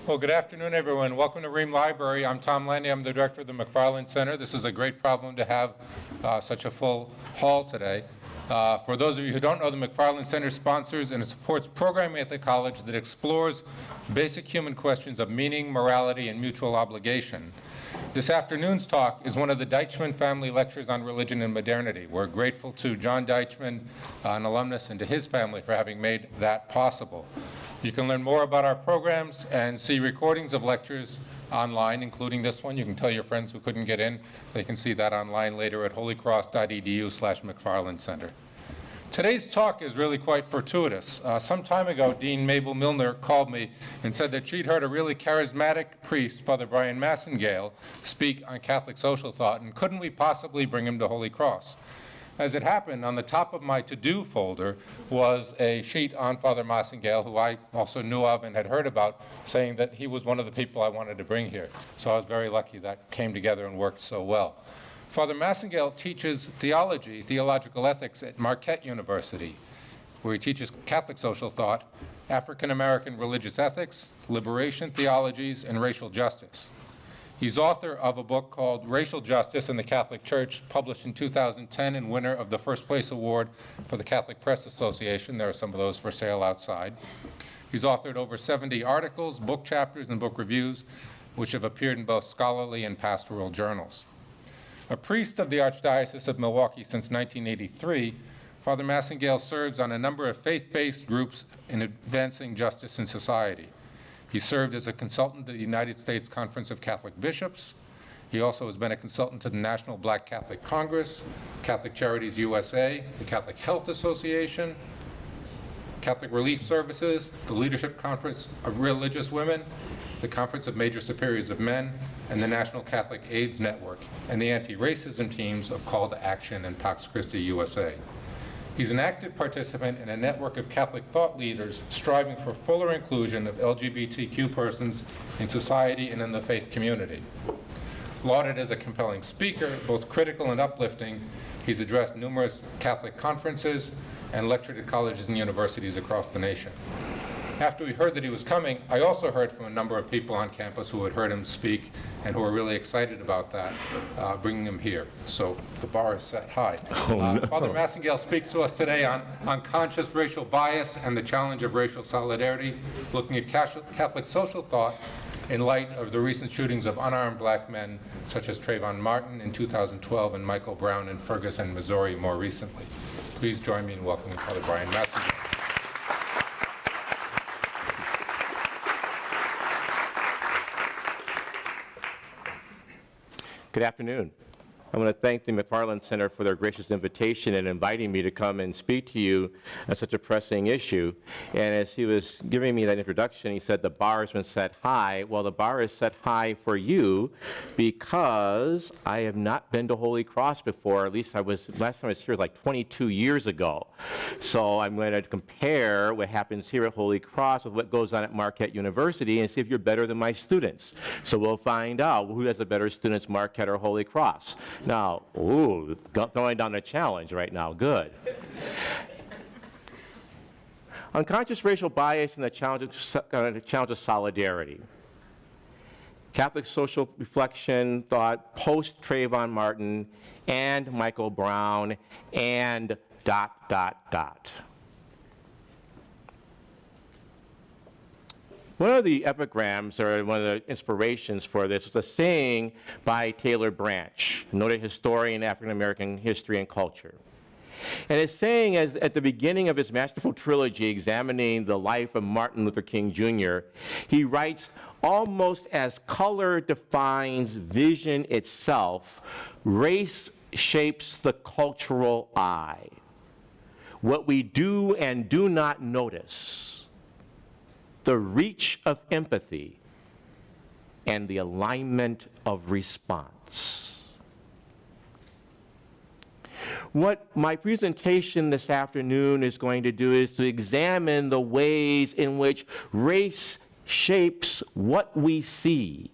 Well, good afternoon, everyone. Welcome to Ream Library. I'm Tom Landy. I'm the director of the McFarland Center. This is a great problem to have such a full hall today. For those of you who don't know, the McFarland Center sponsors and supports programming at the college that explores basic human questions of meaning, morality, and mutual obligation. This afternoon's talk is one of the Deichman family lectures on religion and modernity. We're grateful to John Deichman, an alumnus, and to his family for having made that possible. You can learn more about our programs and see recordings of lectures online, including this one. You can tell your friends who couldn't get in. They can see that online later at holycross.edu/McFarland Center. Today's talk is really quite fortuitous. Some time ago, Dean Mabel Milner called me and said that she'd heard a really charismatic priest, Father Bryan Massingale, speak on Catholic social thought, and couldn't we possibly bring him to Holy Cross? As it happened, on the top of my to-do folder was a sheet on Father Massingale, who I also knew of and had heard about, saying that he was one of the people I wanted to bring here. So I was very lucky that came together and worked so well. Father Massingale teaches theology, theological ethics at Marquette University, where he teaches Catholic social thought, African-American religious ethics, liberation theologies, and racial justice. He's author of a book called Racial Justice in the Catholic Church, published in 2010 and winner of the First Place Award for the Catholic Press Association. There are some of those for sale outside. He's authored over 70 articles, book chapters, and book reviews, which have appeared in both scholarly and pastoral journals. A priest of the Archdiocese of Milwaukee since 1983, Father Massingale serves on a number of faith-based groups in advancing justice in society. He served as a consultant to the United States Conference of Catholic Bishops. He also has been a consultant to the National Black Catholic Congress, Catholic Charities USA, the Catholic Health Association, Catholic Relief Services, the Leadership Conference of Religious Women, the Conference of Major Superiors of Men, and the National Catholic AIDS Network, and the anti-racism teams of Call to Action and Pax Christi USA. He's an active participant in a network of Catholic thought leaders striving for fuller inclusion of LGBTQ persons in society and in the faith community. Lauded as a compelling speaker, both critical and uplifting, he's addressed numerous Catholic conferences and lectured at colleges and universities across the nation. After we heard that he was coming, I also heard from a number of people on campus who had heard him speak and who were really excited about that, bringing him here. So the bar is set high. No. Father Massingale speaks to us today on conscious racial bias and the challenge of racial solidarity, looking at Catholic social thought in light of the recent shootings of unarmed black men, such as Trayvon Martin in 2012 and Michael Brown in Ferguson, Missouri more recently. Please join me in welcoming Father Bryan Massingale. Good afternoon. I want to thank the McFarland Center for their gracious invitation and inviting me to come and speak to you on such a pressing issue. And as he was giving me that introduction, he said the bar has been set high. Well, the bar is set high for you because I have not been to Holy Cross before. At least last time I was here like 22 years ago. So I'm going to compare what happens here at Holy Cross with what goes on at Marquette University and see if you're better than my students. So we'll find out who has the better students, Marquette or Holy Cross. Now, throwing down a challenge right now, good. Unconscious racial bias and the challenge of solidarity. Catholic social reflection thought post Trayvon Martin and Michael Brown and ... One of the epigrams, or one of the inspirations for this, was a saying by Taylor Branch, a noted historian of African American history and culture. And his saying is, at the beginning of his masterful trilogy examining the life of Martin Luther King Jr., he writes, almost as color defines vision itself, race shapes the cultural eye. What we do and do not notice, the reach of empathy, and the alignment of response. What my presentation this afternoon is going to do is to examine the ways in which race shapes what we see,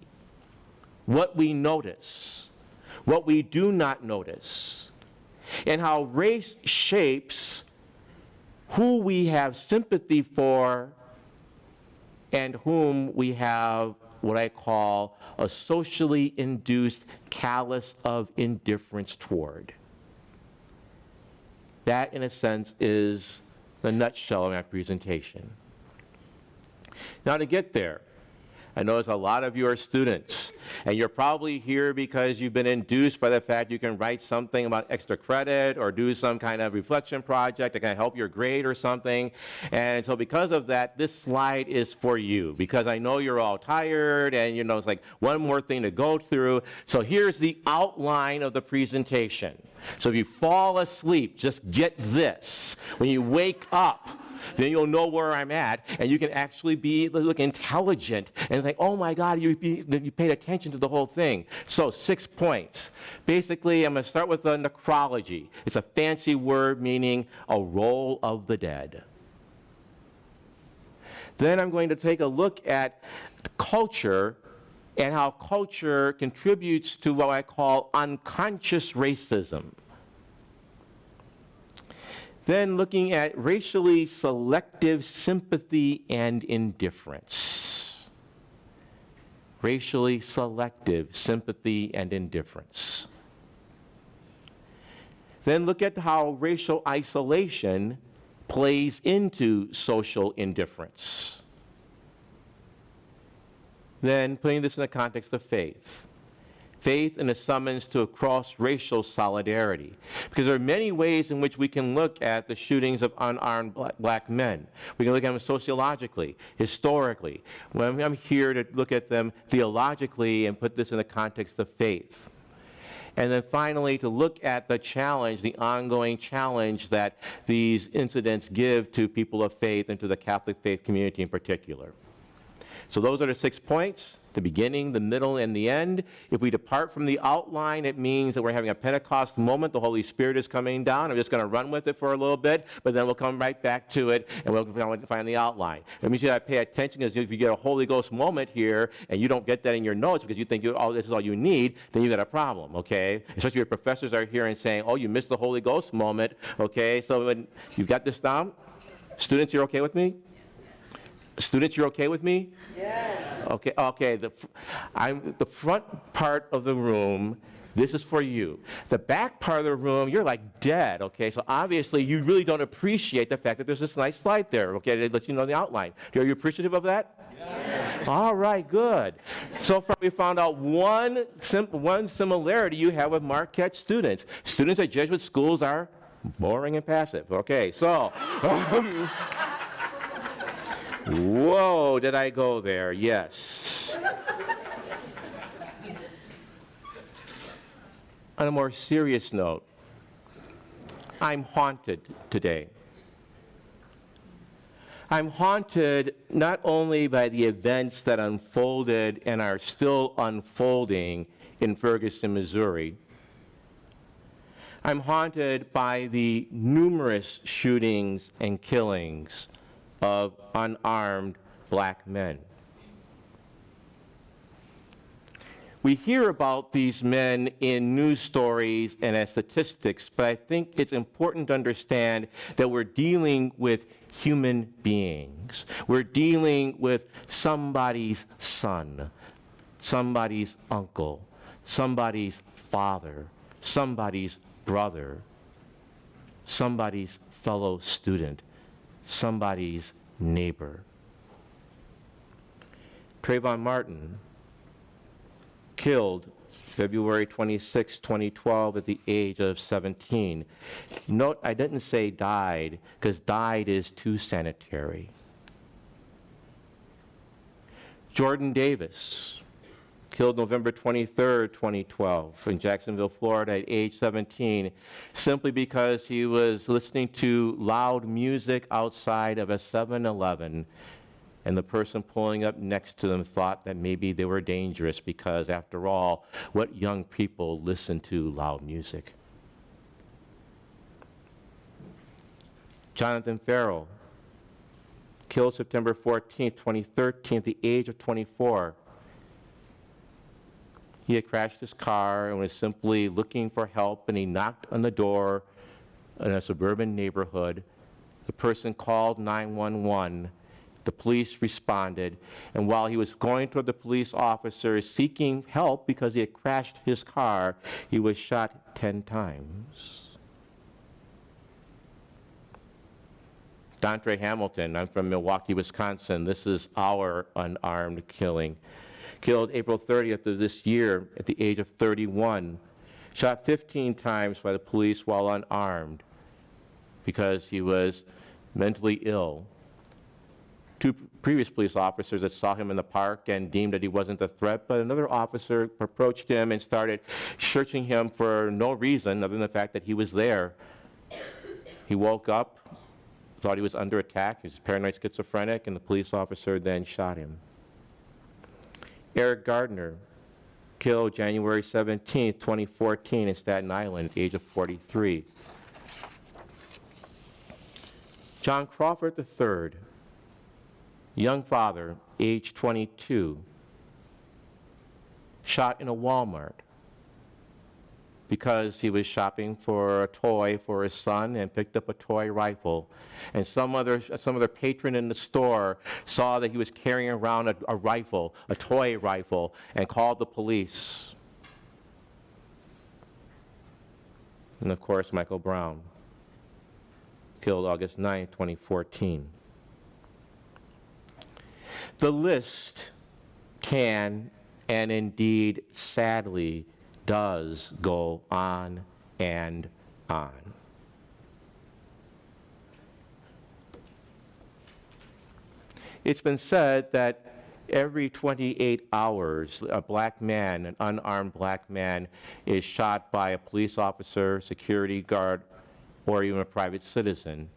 what we notice, what we do not notice, and how race shapes who we have sympathy for and whom we have what I call a socially induced callous of indifference toward. That, in a sense, is the nutshell of my presentation. Now, to get there, I notice a lot of you are students, and you're probably here because you've been induced by the fact you can write something about extra credit or do some kind of reflection project that can help your grade or something. And so because of that, this slide is for you, because I know you're all tired and it's like one more thing to go through. So here's the outline of the presentation. So if you fall asleep, just get this. When you wake up, then you'll know where I'm at, and you can actually look intelligent and think, oh my God, you paid attention to the whole thing. So 6 points. Basically, I'm going to start with the necrology. It's a fancy word meaning a roll of the dead. Then I'm going to take a look at culture and how culture contributes to what I call unconscious racism. Then looking at racially selective sympathy and indifference. Racially selective sympathy and indifference. Then look at how racial isolation plays into social indifference. Then putting this in the context of faith. Faith and a summons to a cross-racial solidarity. Because there are many ways in which we can look at the shootings of unarmed black men. We can look at them sociologically, historically. I'm here to look at them theologically and put this in the context of faith. And then finally, to look at the challenge, the ongoing challenge that these incidents give to people of faith and to the Catholic faith community in particular. So those are the 6 points, the beginning, the middle, and the end. If we depart from the outline, it means that we're having a Pentecost moment. The Holy Spirit is coming down. I'm just going to run with it for a little bit, but then we'll come right back to it, and we'll find the outline. It means you got to pay attention, because if you get a Holy Ghost moment here, and you don't get that in your notes because you think this is all you need, then you got a problem, okay? Especially if your professors are here and saying, oh, you missed the Holy Ghost moment, okay? So when you got this down? Students, you're okay with me? Students, you're okay with me? Yes. Okay. The front part of the room, this is for you. The back part of the room, you're like dead, okay? So obviously you really don't appreciate the fact that there's this nice slide there, okay, that lets you know the outline. Are you appreciative of that? Yes. All right, good. So far we found out one similarity you have with Marquette students. Students at Jesuit schools are boring and passive. Okay, so... Whoa, did I go there? Yes. On a more serious note, I'm haunted today. I'm haunted not only by the events that unfolded and are still unfolding in Ferguson, Missouri. I'm haunted by the numerous shootings and killings of unarmed black men. We hear about these men in news stories and as statistics, but I think it's important to understand that we're dealing with human beings. We're dealing with somebody's son, somebody's uncle, somebody's father, somebody's brother, somebody's fellow student, somebody's neighbor. Trayvon Martin, killed February 26, 2012 at the age of 17. Note, I didn't say died, because died is too sanitary. Jordan Davis, killed November 23, 2012 in Jacksonville, Florida at age 17, simply because he was listening to loud music outside of a 7-Eleven, and the person pulling up next to them thought that maybe they were dangerous because, after all, what young people listen to loud music? Jonathan Farrell, killed September 14, 2013 at the age of 24. He had crashed his car and was simply looking for help, and he knocked on the door in a suburban neighborhood. The person called 911, The police responded, and while he was going toward the police officer seeking help because he had crashed his car, he was shot 10 times. Dontre Hamilton, I'm from Milwaukee, Wisconsin. This is our unarmed killing. Killed April 30th of this year at the age of 31. Shot 15 times by the police while unarmed because he was mentally ill. 2 previous police officers that saw him in the park and deemed that he wasn't a threat, but another officer approached him and started searching him for no reason other than the fact that he was there. He woke up, thought he was under attack, he was paranoid schizophrenic, and the police officer then shot him. Eric Gardner, killed January 17, 2014 in Staten Island at the age of 43. John Crawford III, young father, age 22, shot in a Walmart because he was shopping for a toy for his son and picked up a toy rifle. And some other patron in the store saw that he was carrying around a rifle, a toy rifle, and called the police. And of course, Michael Brown, killed August 9, 2014. The list can, and indeed sadly does, go on and on. It's been said that every 28 hours, a black man, an unarmed black man, is shot by a police officer, security guard, or even a private citizen.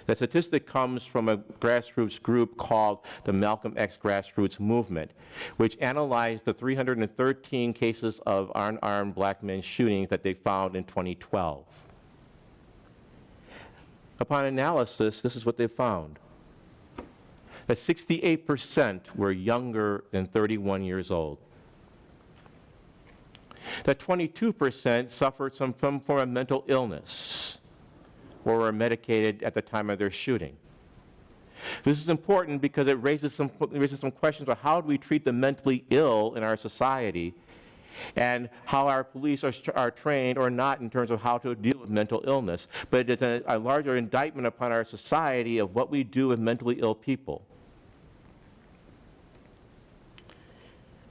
The statistic comes from a grassroots group called the Malcolm X Grassroots Movement, which analyzed the 313 cases of unarmed black men shootings that they found in 2012. Upon analysis, this is what they found: that 68% were younger than 31 years old. That 22% suffered some form of mental illness or were medicated at the time of their shooting. This is important because it raises some questions about how do we treat the mentally ill in our society and how our police are trained or not in terms of how to deal with mental illness. But it's a larger indictment upon our society of what we do with mentally ill people.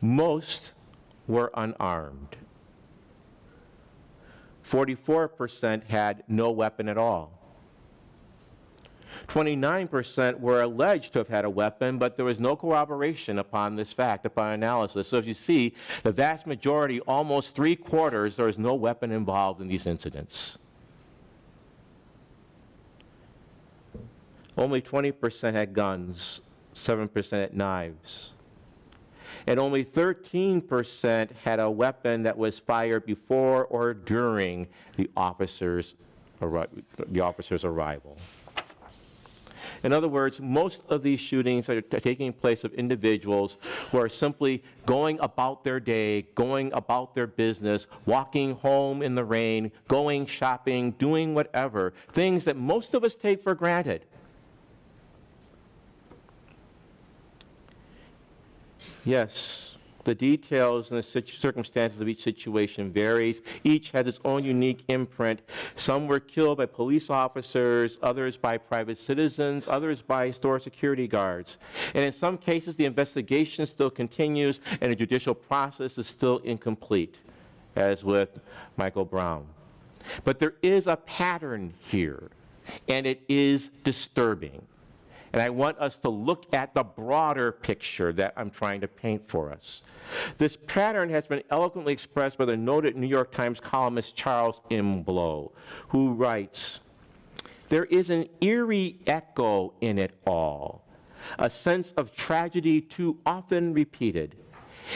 Most were unarmed. 44% had no weapon at all. 29% were alleged to have had a weapon, but there was no corroboration upon this fact, upon analysis. So as you see, the vast majority, almost 3/4, there was no weapon involved in these incidents. Only 20% had guns, 7% had knives. And only 13% had a weapon that was fired before or during the officer's arrival. In other words, most of these shootings are taking place of individuals who are simply going about their day, going about their business, walking home in the rain, going shopping, doing whatever, things that most of us take for granted. Yes, the details and the circumstances of each situation varies. Each has its own unique imprint. Some were killed by police officers, others by private citizens, others by store security guards. And in some cases, the investigation still continues and the judicial process is still incomplete, as with Michael Brown. But there is a pattern here, and it is disturbing. And I want us to look at the broader picture that I'm trying to paint for us. This pattern has been eloquently expressed by the noted New York Times columnist Charles Imblow, who writes, "There is an eerie echo in it all, a sense of tragedy too often repeated.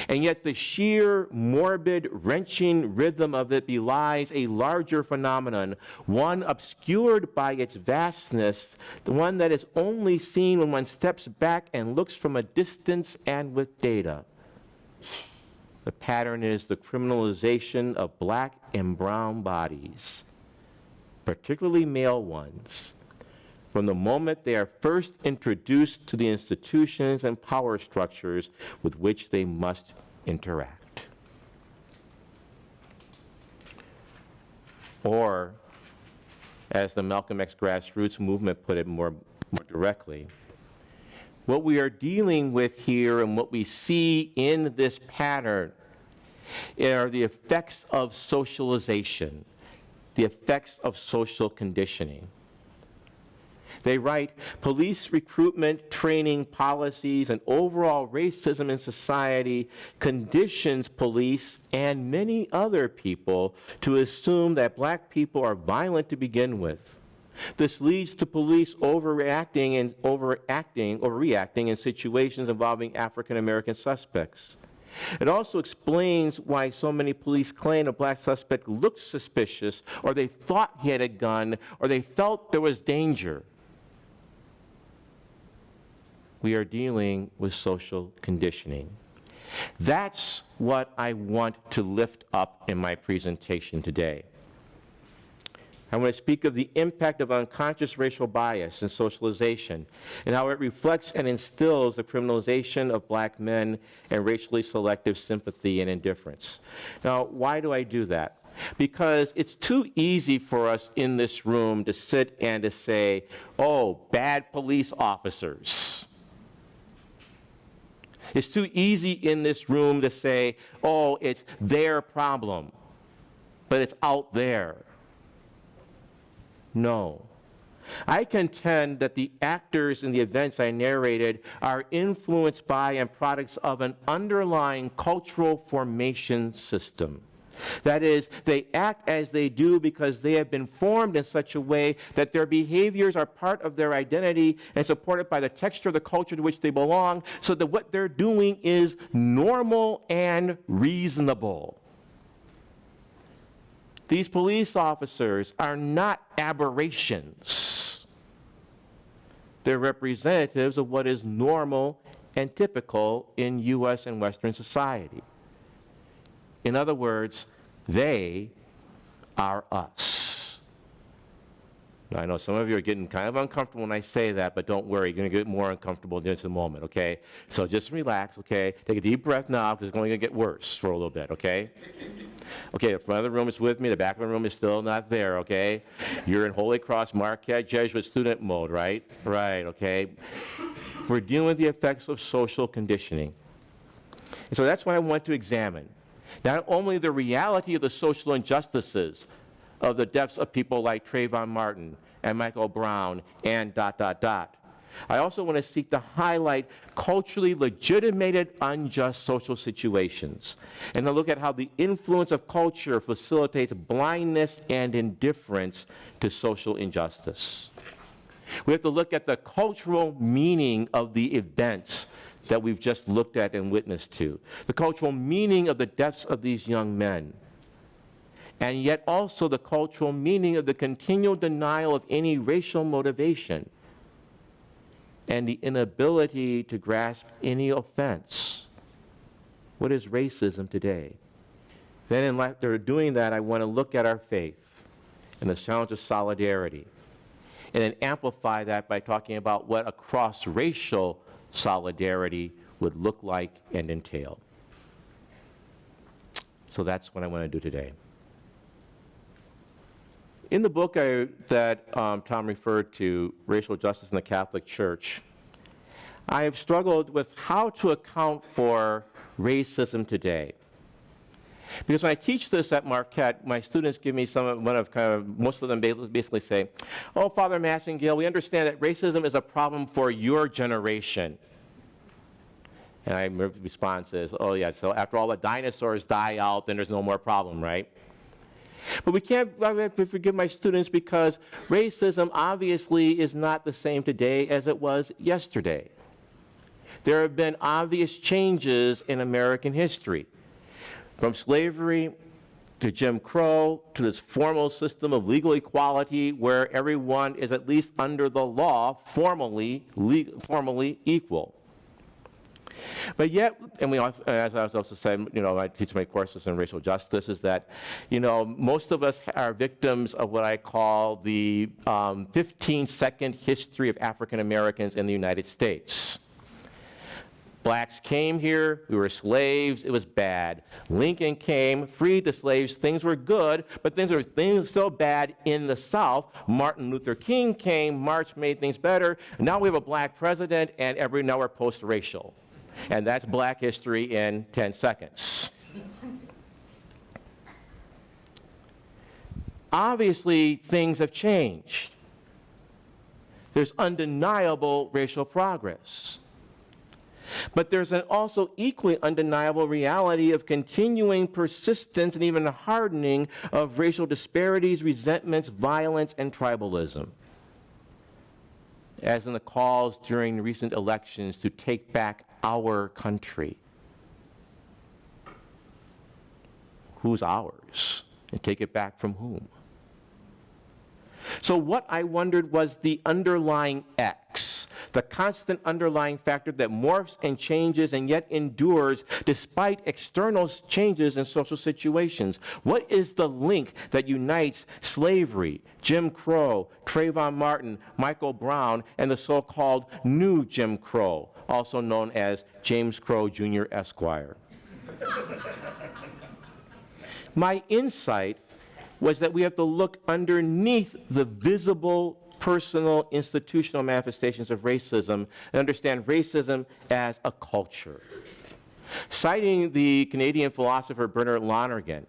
And yet the sheer, morbid, wrenching rhythm of it belies a larger phenomenon, one obscured by its vastness, the one that is only seen when one steps back and looks from a distance and with data. The pattern is the criminalization of black and brown bodies, particularly male ones, from the moment they are first introduced to the institutions and power structures with which they must interact. Or, as the Malcolm X grassroots movement put it more directly, what we are dealing with here and what we see in this pattern are the effects of socialization, the effects of social conditioning. They write, police recruitment, training, policies, and overall racism in society conditions police and many other people to assume that black people are violent to begin with. This leads to police overreacting in situations involving African American suspects. It also explains why so many police claim a black suspect looked suspicious, or they thought he had a gun, or they felt there was danger. We are dealing with social conditioning. That's what I want to lift up in my presentation today. I want to speak of the impact of unconscious racial bias and socialization, and how it reflects and instills the criminalization of black men and racially selective sympathy and indifference. Now, why do I do that? Because it's too easy for us in this room to sit and to say, oh, bad police officers. It's too easy in this room to say, oh, it's their problem, but it's out there. No. I contend that the actors in the events I narrated are influenced by and products of an underlying cultural formation system. That is, they act as they do because they have been formed in such a way that their behaviors are part of their identity and supported by the texture of the culture to which they belong, so that what they're doing is normal and reasonable. These police officers are not aberrations. They're representatives of what is normal and typical in U.S. and Western society. In other words, they are us. Now, I know some of you are getting kind of uncomfortable when I say that, but don't worry, you're going to get more uncomfortable in just a moment, okay? So just relax, okay? Take a deep breath now, because it's only going to get worse for a little bit, okay? Okay, the front of the room is with me, the back of the room is still not there, okay? You're in Holy Cross Marquette Jesuit student mode, right? Right, okay? We're dealing with the effects of social conditioning. And so that's what I want to examine. Not only the reality of the social injustices of the deaths of people like Trayvon Martin and Michael Brown and ... I also want to seek to highlight culturally legitimated unjust social situations, and to look at how the influence of culture facilitates blindness and indifference to social injustice. We have to look at the cultural meaning of the events that we've just looked at and witnessed to, the cultural meaning of the deaths of these young men, and yet also the cultural meaning of the continual denial of any racial motivation and the inability to grasp any offense. What is racism today? Then after doing that, I want to look at our faith and the sounds of solidarity, and then amplify that by talking about what a cross-racial solidarity would look like and entail. So that's what I want to do today. In the book that Tom referred to, Racial Justice in the Catholic Church, I have struggled with how to account for racism today. Because when I teach this at Marquette, my students give me most of them basically say, oh, Father Massingale, we understand that racism is a problem for your generation. And my response is, oh yeah, so after all the dinosaurs die out, then there's no more problem, right? But I have to forgive my students, because racism obviously is not the same today as it was yesterday. There have been obvious changes in American history, from slavery to Jim Crow to this formal system of legal equality where everyone is at least under the law formally equal. But yet, and we also, as I also said, I teach my courses in racial justice, is that, most of us are victims of what I call the 15-second history of African Americans in the United States. Blacks came here, we were slaves, it was bad. Lincoln came, freed the slaves, things were good, but things were still bad in the South. Martin Luther King came, March made things better. Now we have a black president, and now we're post-racial. And that's black history in 10 seconds. Obviously, things have changed. There's undeniable racial progress. But there's an also equally undeniable reality of continuing persistence and even hardening of racial disparities, resentments, violence, and tribalism. As in the calls during recent elections to take back our country. Who's ours? And take it back from whom? So what I wondered was the underlying X, the constant underlying factor that morphs and changes and yet endures despite external changes in social situations. What is the link that unites slavery, Jim Crow, Trayvon Martin, Michael Brown, and the so-called new Jim Crow, also known as James Crow Jr. Esquire? My insight was that we have to look underneath the visible, personal, institutional manifestations of racism and understand racism as a culture. Citing the Canadian philosopher Bernard Lonergan,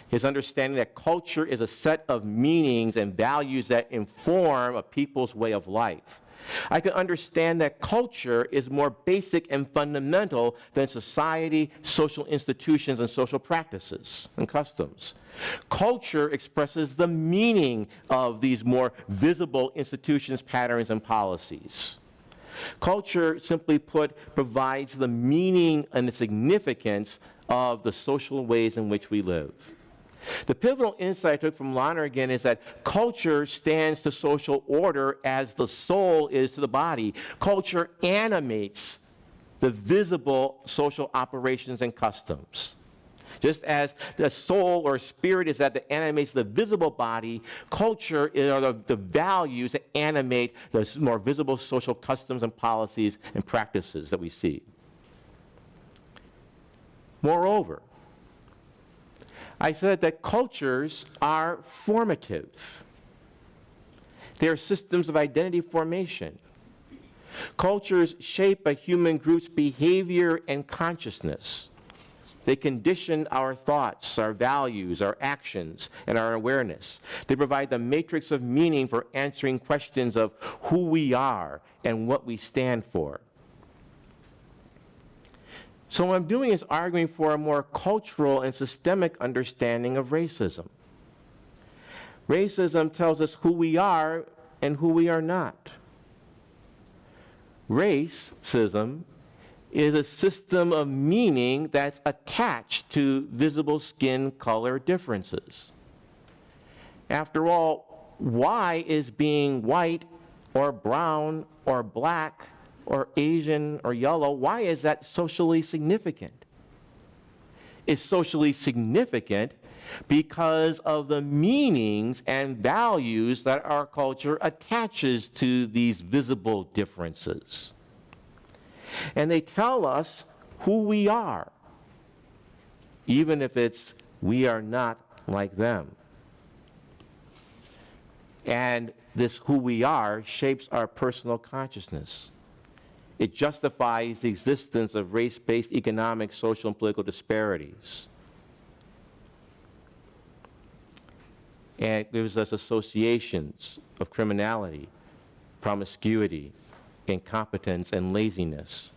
his understanding that culture is a set of meanings and values that inform a people's way of life. I can understand that culture is more basic and fundamental than society, social institutions, and social practices and customs. Culture expresses the meaning of these more visible institutions, patterns, and policies. Culture, simply put, provides the meaning and the significance of the social ways in which we live. The pivotal insight I took from Lonergan is that culture stands to social order as the soul is to the body. Culture animates the visible social operations and customs. Just as the soul or spirit is that animates the visible body, culture are the values that animate the more visible social customs and policies and practices that we see. Moreover, I said that cultures are formative. They are systems of identity formation. Cultures shape a human group's behavior and consciousness. They condition our thoughts, our values, our actions, and our awareness. They provide the matrix of meaning for answering questions of who we are and what we stand for. So what I'm doing is arguing for a more cultural and systemic understanding of racism. Racism tells us who we are and who we are not. Racism is a system of meaning that's attached to visible skin color differences. After all, why is being white or brown or black or Asian or yellow, why is that socially significant? It's socially significant because of the meanings and values that our culture attaches to these visible differences. And they tell us who we are, even if it's we are not like them. And this who we are shapes our personal consciousness. It justifies the existence of race-based economic, social, and political disparities. And it gives us associations of criminality, promiscuity, incompetence, and laziness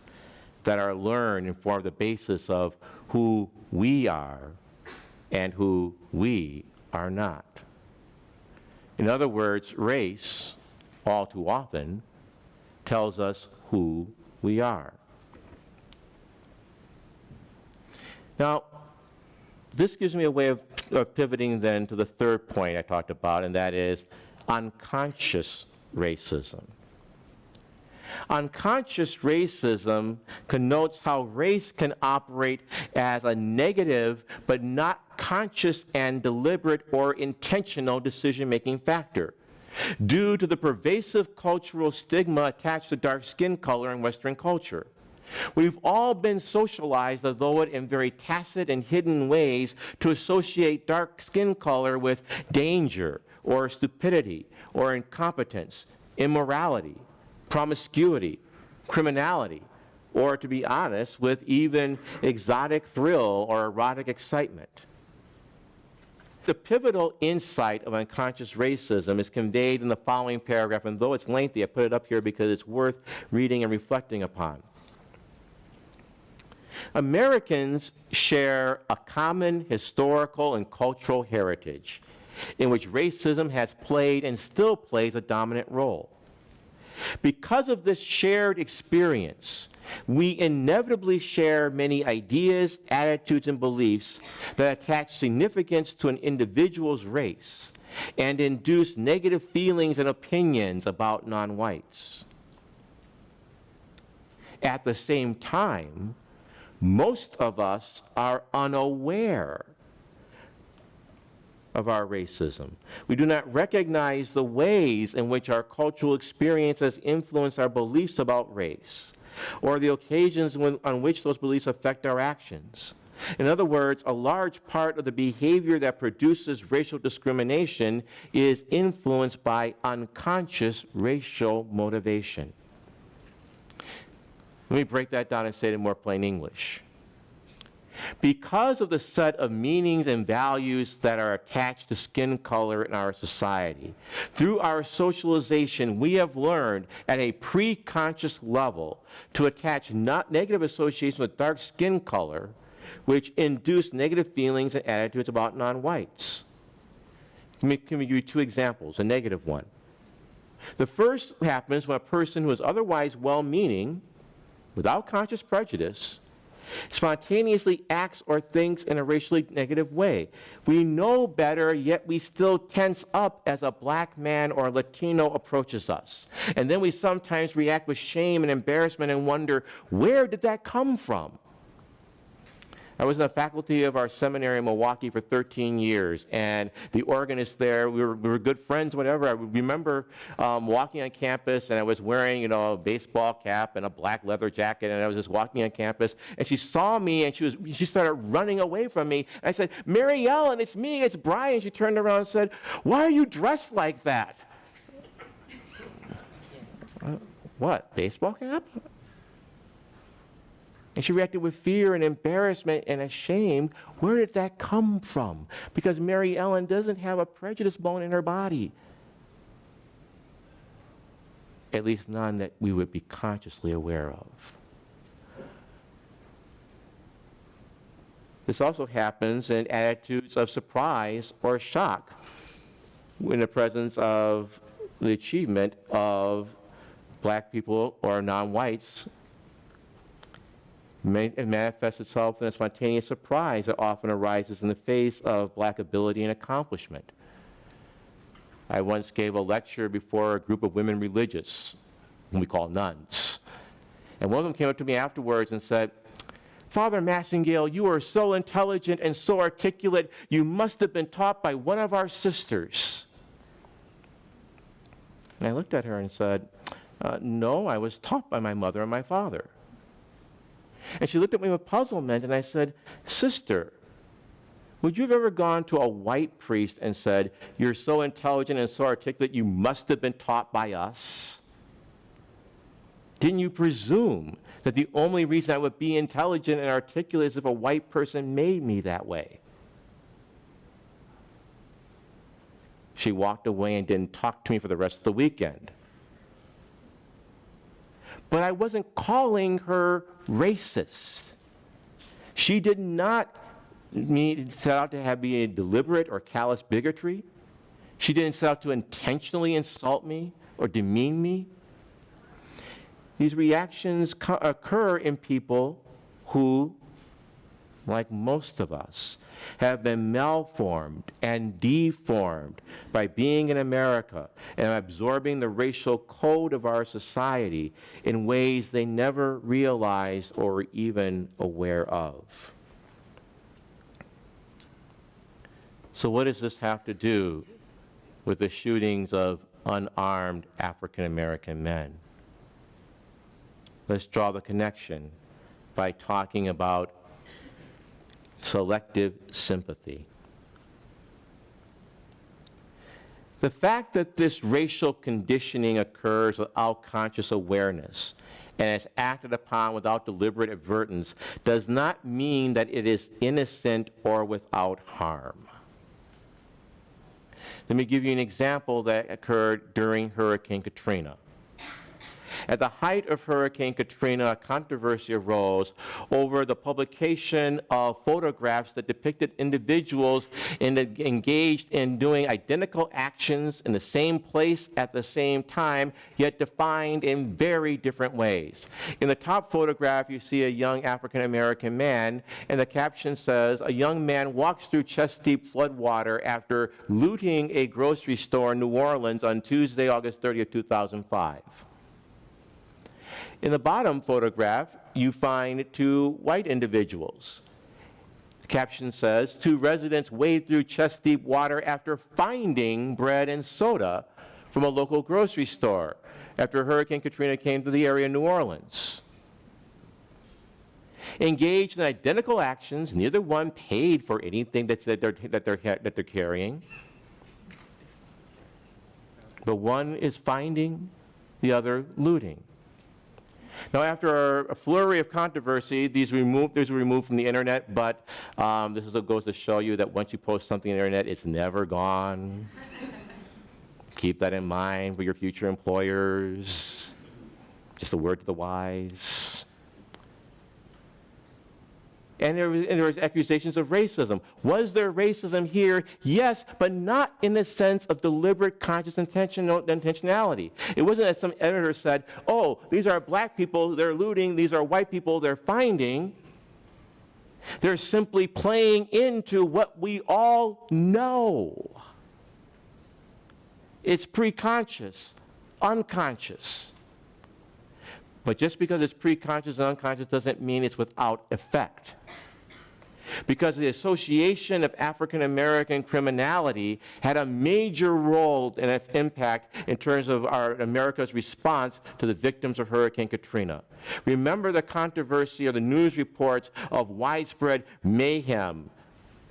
that are learned and form the basis of who we are and who we are not. In other words, race, all too often, tells us who we are. Now, this gives me a way of pivoting then to the third point I talked about, and that is unconscious racism. Unconscious racism connotes how race can operate as a negative but not conscious and deliberate or intentional decision-making factor due to the pervasive cultural stigma attached to dark skin color in Western culture. We've all been socialized, although in very tacit and hidden ways, to associate dark skin color with danger or stupidity or incompetence, immorality, promiscuity, criminality, or to be honest, with even exotic thrill or erotic excitement. The pivotal insight of unconscious racism is conveyed in the following paragraph, and though it's lengthy, I put it up here because it's worth reading and reflecting upon. Americans share a common historical and cultural heritage in which racism has played and still plays a dominant role. Because of this shared experience, we inevitably share many ideas, attitudes, and beliefs that attach significance to an individual's race and induce negative feelings and opinions about non-whites. At the same time, most of us are unaware of our racism. We do not recognize the ways in which our cultural experience has influenced our beliefs about race, or the occasions on which those beliefs affect our actions. In other words, a large part of the behavior that produces racial discrimination is influenced by unconscious racial motivation. Let me break that down and say it in more plain English. Because of the set of meanings and values that are attached to skin color in our society, through our socialization, we have learned at a pre-conscious level to attach negative associations with dark skin color, which induce negative feelings and attitudes about non-whites. Let me give you two examples, a negative one. The first happens when a person who is otherwise well-meaning, without conscious prejudice, spontaneously acts or thinks in a racially negative way. We know better, yet we still tense up as a black man or Latino approaches us. And then we sometimes react with shame and embarrassment and wonder, where did that come from? I was in the faculty of our seminary in Milwaukee for 13 years, and the organist there, we were good friends, whatever. I remember walking on campus, and I was wearing, a baseball cap and a black leather jacket, and I was just walking on campus, and she saw me, and she started running away from me. And I said, "Mary Ellen, it's me, it's Bryan." She turned around and said, "Why are you dressed like that?" What, baseball cap? And she reacted with fear and embarrassment and shame. Where did that come from? Because Mary Ellen doesn't have a prejudice bone in her body. At least none that we would be consciously aware of. This also happens in attitudes of surprise or shock in the presence of the achievement of black people or non-whites. It manifests itself in a spontaneous surprise that often arises in the face of black ability and accomplishment. I once gave a lecture before a group of women religious, whom we call nuns. And one of them came up to me afterwards and said, "Father Massingale, you are so intelligent and so articulate, you must have been taught by one of our sisters." And I looked at her and said, "No, I was taught by my mother and my father." And she looked at me with puzzlement, and I said, "Sister, would you have ever gone to a white priest and said, 'You're so intelligent and so articulate, you must have been taught by us'? Didn't you presume that the only reason I would be intelligent and articulate is if a white person made me that way?" She walked away and didn't talk to me for the rest of the weekend. But I wasn't calling her racist. She did not set out to be a deliberate or callous bigotry. She didn't set out to intentionally insult me or demean me. These reactions occur in people who like most of us, have been malformed and deformed by being in America and absorbing the racial code of our society in ways they never realized or were even aware of. So what does this have to do with the shootings of unarmed African American men? Let's draw the connection by talking about selective sympathy. The fact that this racial conditioning occurs without conscious awareness and is acted upon without deliberate advertence does not mean that it is innocent or without harm. Let me give you an example that occurred during Hurricane Katrina. At the height of Hurricane Katrina, a controversy arose over the publication of photographs that depicted individuals engaged in doing identical actions in the same place at the same time, yet defined in very different ways. In the top photograph, you see a young African American man, and the caption says, "A young man walks through chest-deep floodwater after looting a grocery store in New Orleans on Tuesday, August 30th, 2005. In the bottom photograph, you find two white individuals. The caption says, "Two residents wade through chest-deep water after finding bread and soda from a local grocery store after Hurricane Katrina came to the area of New Orleans." Engaged in identical actions, neither one paid for anything that they're carrying. But one is finding, the other looting. Now, after a flurry of controversy, these were removed from the internet, but this goes to show you that once you post something on the internet, it's never gone. Keep that in mind for your future employers. Just a word to the wise. And there was accusations of racism. Was there racism here? Yes, but not in the sense of deliberate, conscious intentionality. It wasn't that some editor said, "Oh, these are black people, they're looting. These are white people, they're finding." They're simply playing into what we all know. It's preconscious, unconscious. But just because it's preconscious and unconscious doesn't mean it's without effect. Because the association of African American criminality had a major role and impact in terms of America's response to the victims of Hurricane Katrina. Remember the controversy or the news reports of widespread mayhem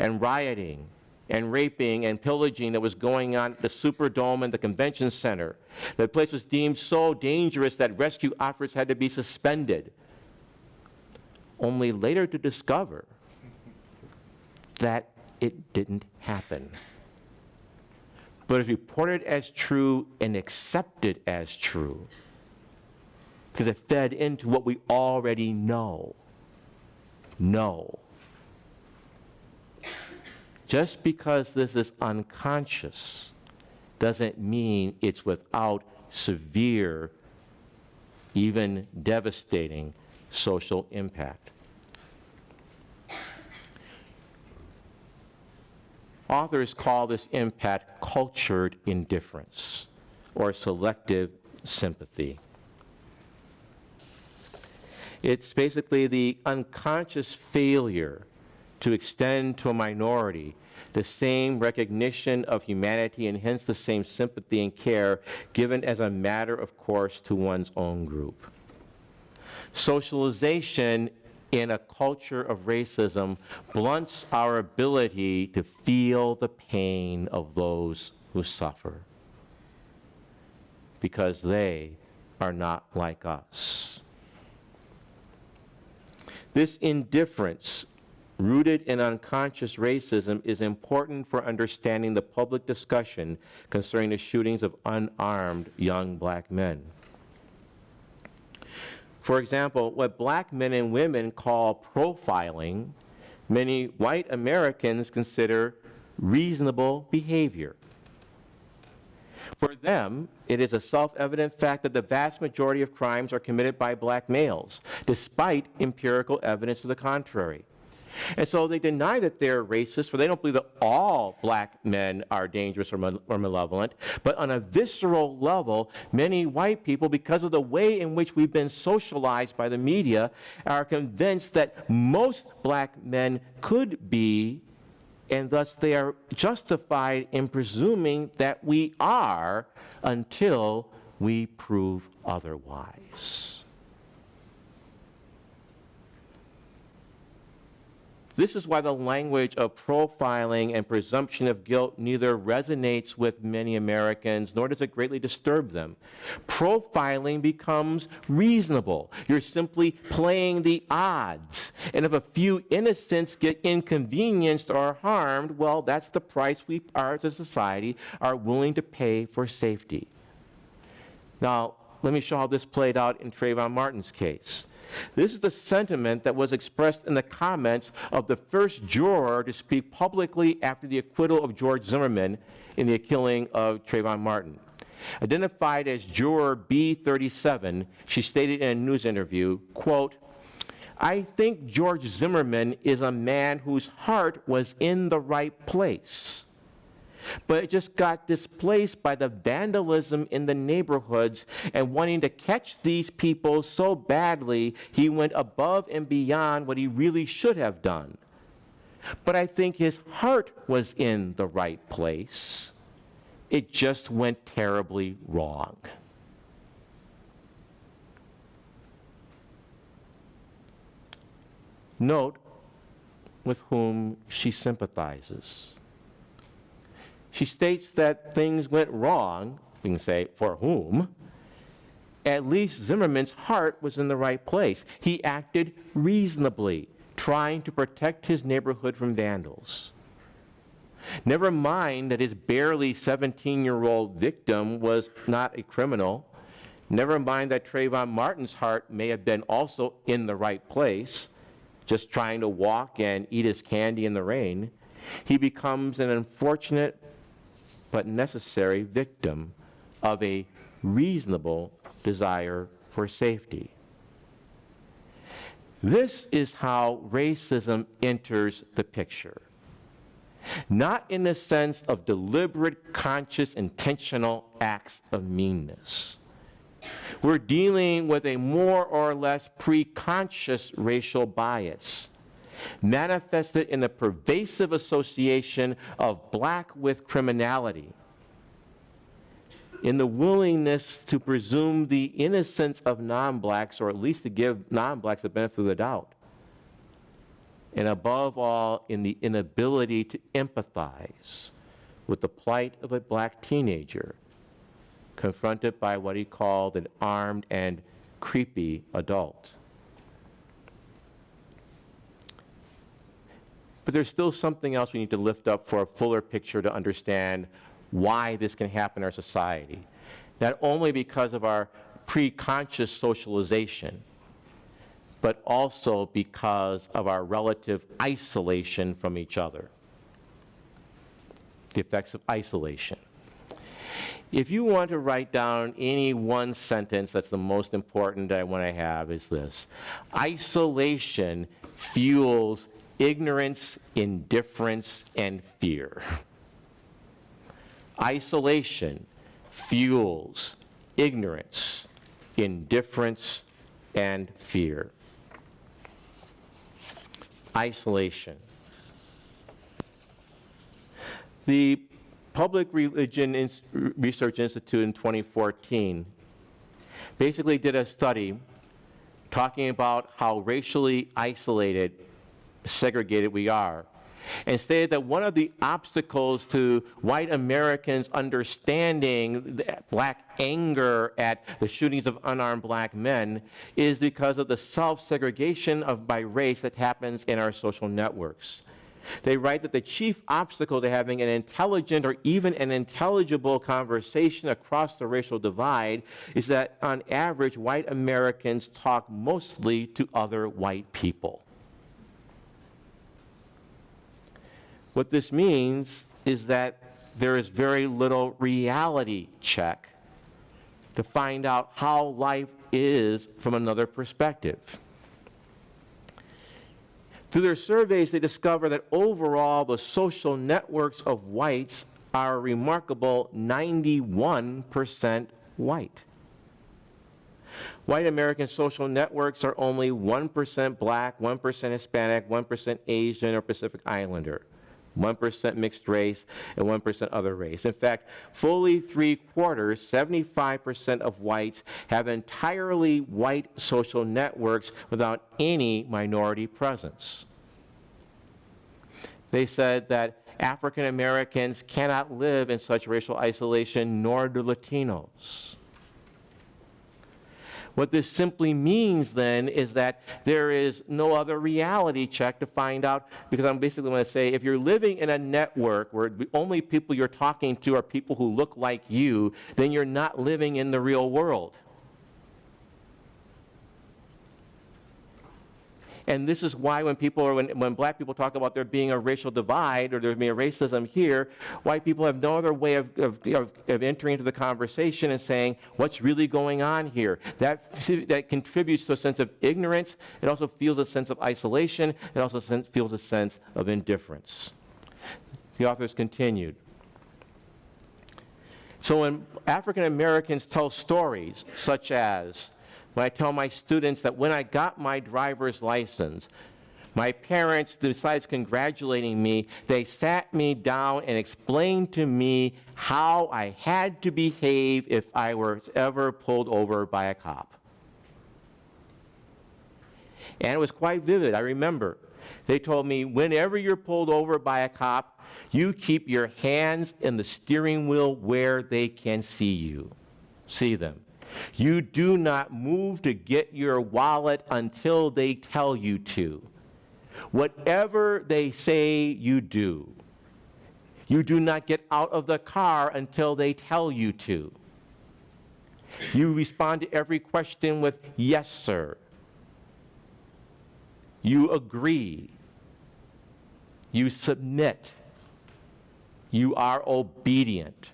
and rioting and raping and pillaging that was going on at the Superdome and the Convention Center. The place was deemed so dangerous that rescue efforts had to be suspended, only later to discover that it didn't happen. But it's reported as true and accepted as true because it fed into what we already know. Just because this is unconscious doesn't mean it's without severe, even devastating social impact. Authors call this impact cultured indifference or selective sympathy. It's basically the unconscious failure to extend to a minority the same recognition of humanity and hence the same sympathy and care given as a matter of course to one's own group. Socialization in a culture of racism blunts our ability to feel the pain of those who suffer because they are not like us. This indifference rooted in unconscious racism is important for understanding the public discussion concerning the shootings of unarmed young black men. For example, what black men and women call profiling, many white Americans consider reasonable behavior. For them, it is a self-evident fact that the vast majority of crimes are committed by black males, despite empirical evidence to the contrary. And so they deny that they're racist, for they don't believe that all black men are dangerous or malevolent. But on a visceral level, many white people, because of the way in which we've been socialized by the media, are convinced that most black men could be, and thus they are justified in presuming that we are until we prove otherwise. This is why the language of profiling and presumption of guilt neither resonates with many Americans, nor does it greatly disturb them. Profiling becomes reasonable. You're simply playing the odds. And if a few innocents get inconvenienced or harmed, well, that's the price we as a society are willing to pay for safety. Now, let me show how this played out in Trayvon Martin's case. This is the sentiment that was expressed in the comments of the first juror to speak publicly after the acquittal of George Zimmerman in the killing of Trayvon Martin. Identified as juror B37, she stated in a news interview, quote, "I think George Zimmerman is a man whose heart was in the right place. But it just got displaced by the vandalism in the neighborhoods, and wanting to catch these people so badly, he went above and beyond what he really should have done. But I think his heart was in the right place. It just went terribly wrong." Note with whom she sympathizes. She states that things went wrong. We can say, for whom? At least Zimmerman's heart was in the right place. He acted reasonably, trying to protect his neighborhood from vandals. Never mind that his barely 17-year-old victim was not a criminal. Never mind that Trayvon Martin's heart may have been also in the right place, just trying to walk and eat his candy in the rain. He becomes an unfortunate but necessary victim of a reasonable desire for safety. This is how racism enters the picture. Not in the sense of deliberate, conscious, intentional acts of meanness. We're dealing with a more or less pre-conscious racial bias, manifested in the pervasive association of black with criminality, in the willingness to presume the innocence of non-blacks, or at least to give non-blacks the benefit of the doubt, and above all, in the inability to empathize with the plight of a black teenager confronted by what he called an armed and creepy adult. But there's still something else we need to lift up for a fuller picture to understand why this can happen in our society. Not only because of our pre-conscious socialization, but also because of our relative isolation from each other. The effects of isolation. If you want to write down any one sentence that's the most important that I want to have, is this: isolation fuels ignorance, indifference, and fear. Isolation fuels ignorance, indifference, and fear. Isolation. The Public Religion Research Institute in 2014 basically did a study talking about how racially isolated, segregated we are, and stated that one of the obstacles to white Americans understanding black anger at the shootings of unarmed black men is because of the self-segregation by race that happens in our social networks. They write that the chief obstacle to having an intelligent or even an intelligible conversation across the racial divide is that, on average, white Americans talk mostly to other white people. What this means is that there is very little reality check to find out how life is from another perspective. Through their surveys, they discover that overall the social networks of whites are a remarkable 91% white. White American social networks are only 1% black, 1% Hispanic, 1% Asian or Pacific Islander, 1% mixed race, and 1% other race. In fact, fully 3/4, 75% of whites have entirely white social networks without any minority presence. They said that African Americans cannot live in such racial isolation, nor do Latinos. What this simply means then is that there is no other reality check to find out, because I'm basically going to say if you're living in a network where the only people you're talking to are people who look like you, then you're not living in the real world. And this is why when black people talk about there being a racial divide or there being a racism here, white people have no other way of entering into the conversation and saying, what's really going on here? That contributes to a sense of ignorance. It also feels a sense of isolation. It also feels a sense of indifference. The authors continued. So when African Americans tell stories such as, when I tell my students that when I got my driver's license, my parents, besides congratulating me, they sat me down and explained to me how I had to behave if I were ever pulled over by a cop. And it was quite vivid. I remember they told me, whenever you're pulled over by a cop, you keep your hands in the steering wheel where they can see them. You do not move to get your wallet until they tell you to. Whatever they say, you do. You do not get out of the car until they tell you to. You respond to every question with, yes, sir. You agree. You submit. You are obedient.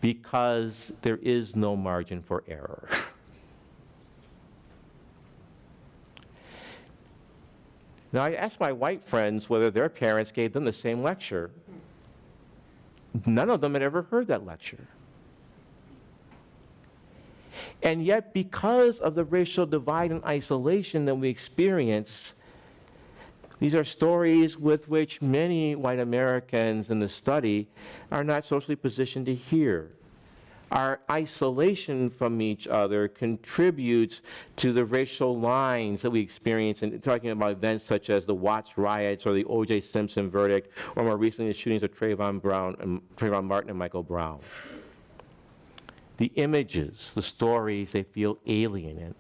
Because there is no margin for error. Now, I asked my white friends whether their parents gave them the same lecture. None of them had ever heard that lecture. And yet, because of the racial divide and isolation that we experience, these are stories with which many white Americans in the study are not socially positioned to hear. Our isolation from each other contributes to the racial lines that we experience in talking about events such as the Watts riots or the O.J. Simpson verdict, or more recently the shootings of Trayvon Martin and Michael Brown. The images, the stories, they feel alien in.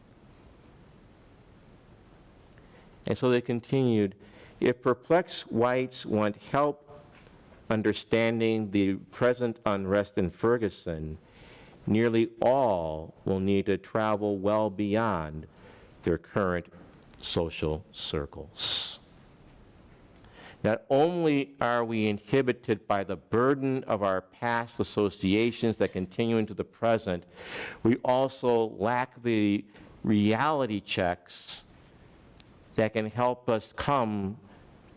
And so they continued, if perplexed whites want help understanding the present unrest in Ferguson, nearly all will need to travel well beyond their current social circles. Not only are we inhibited by the burden of our past associations that continue into the present, we also lack the reality checks that can help us come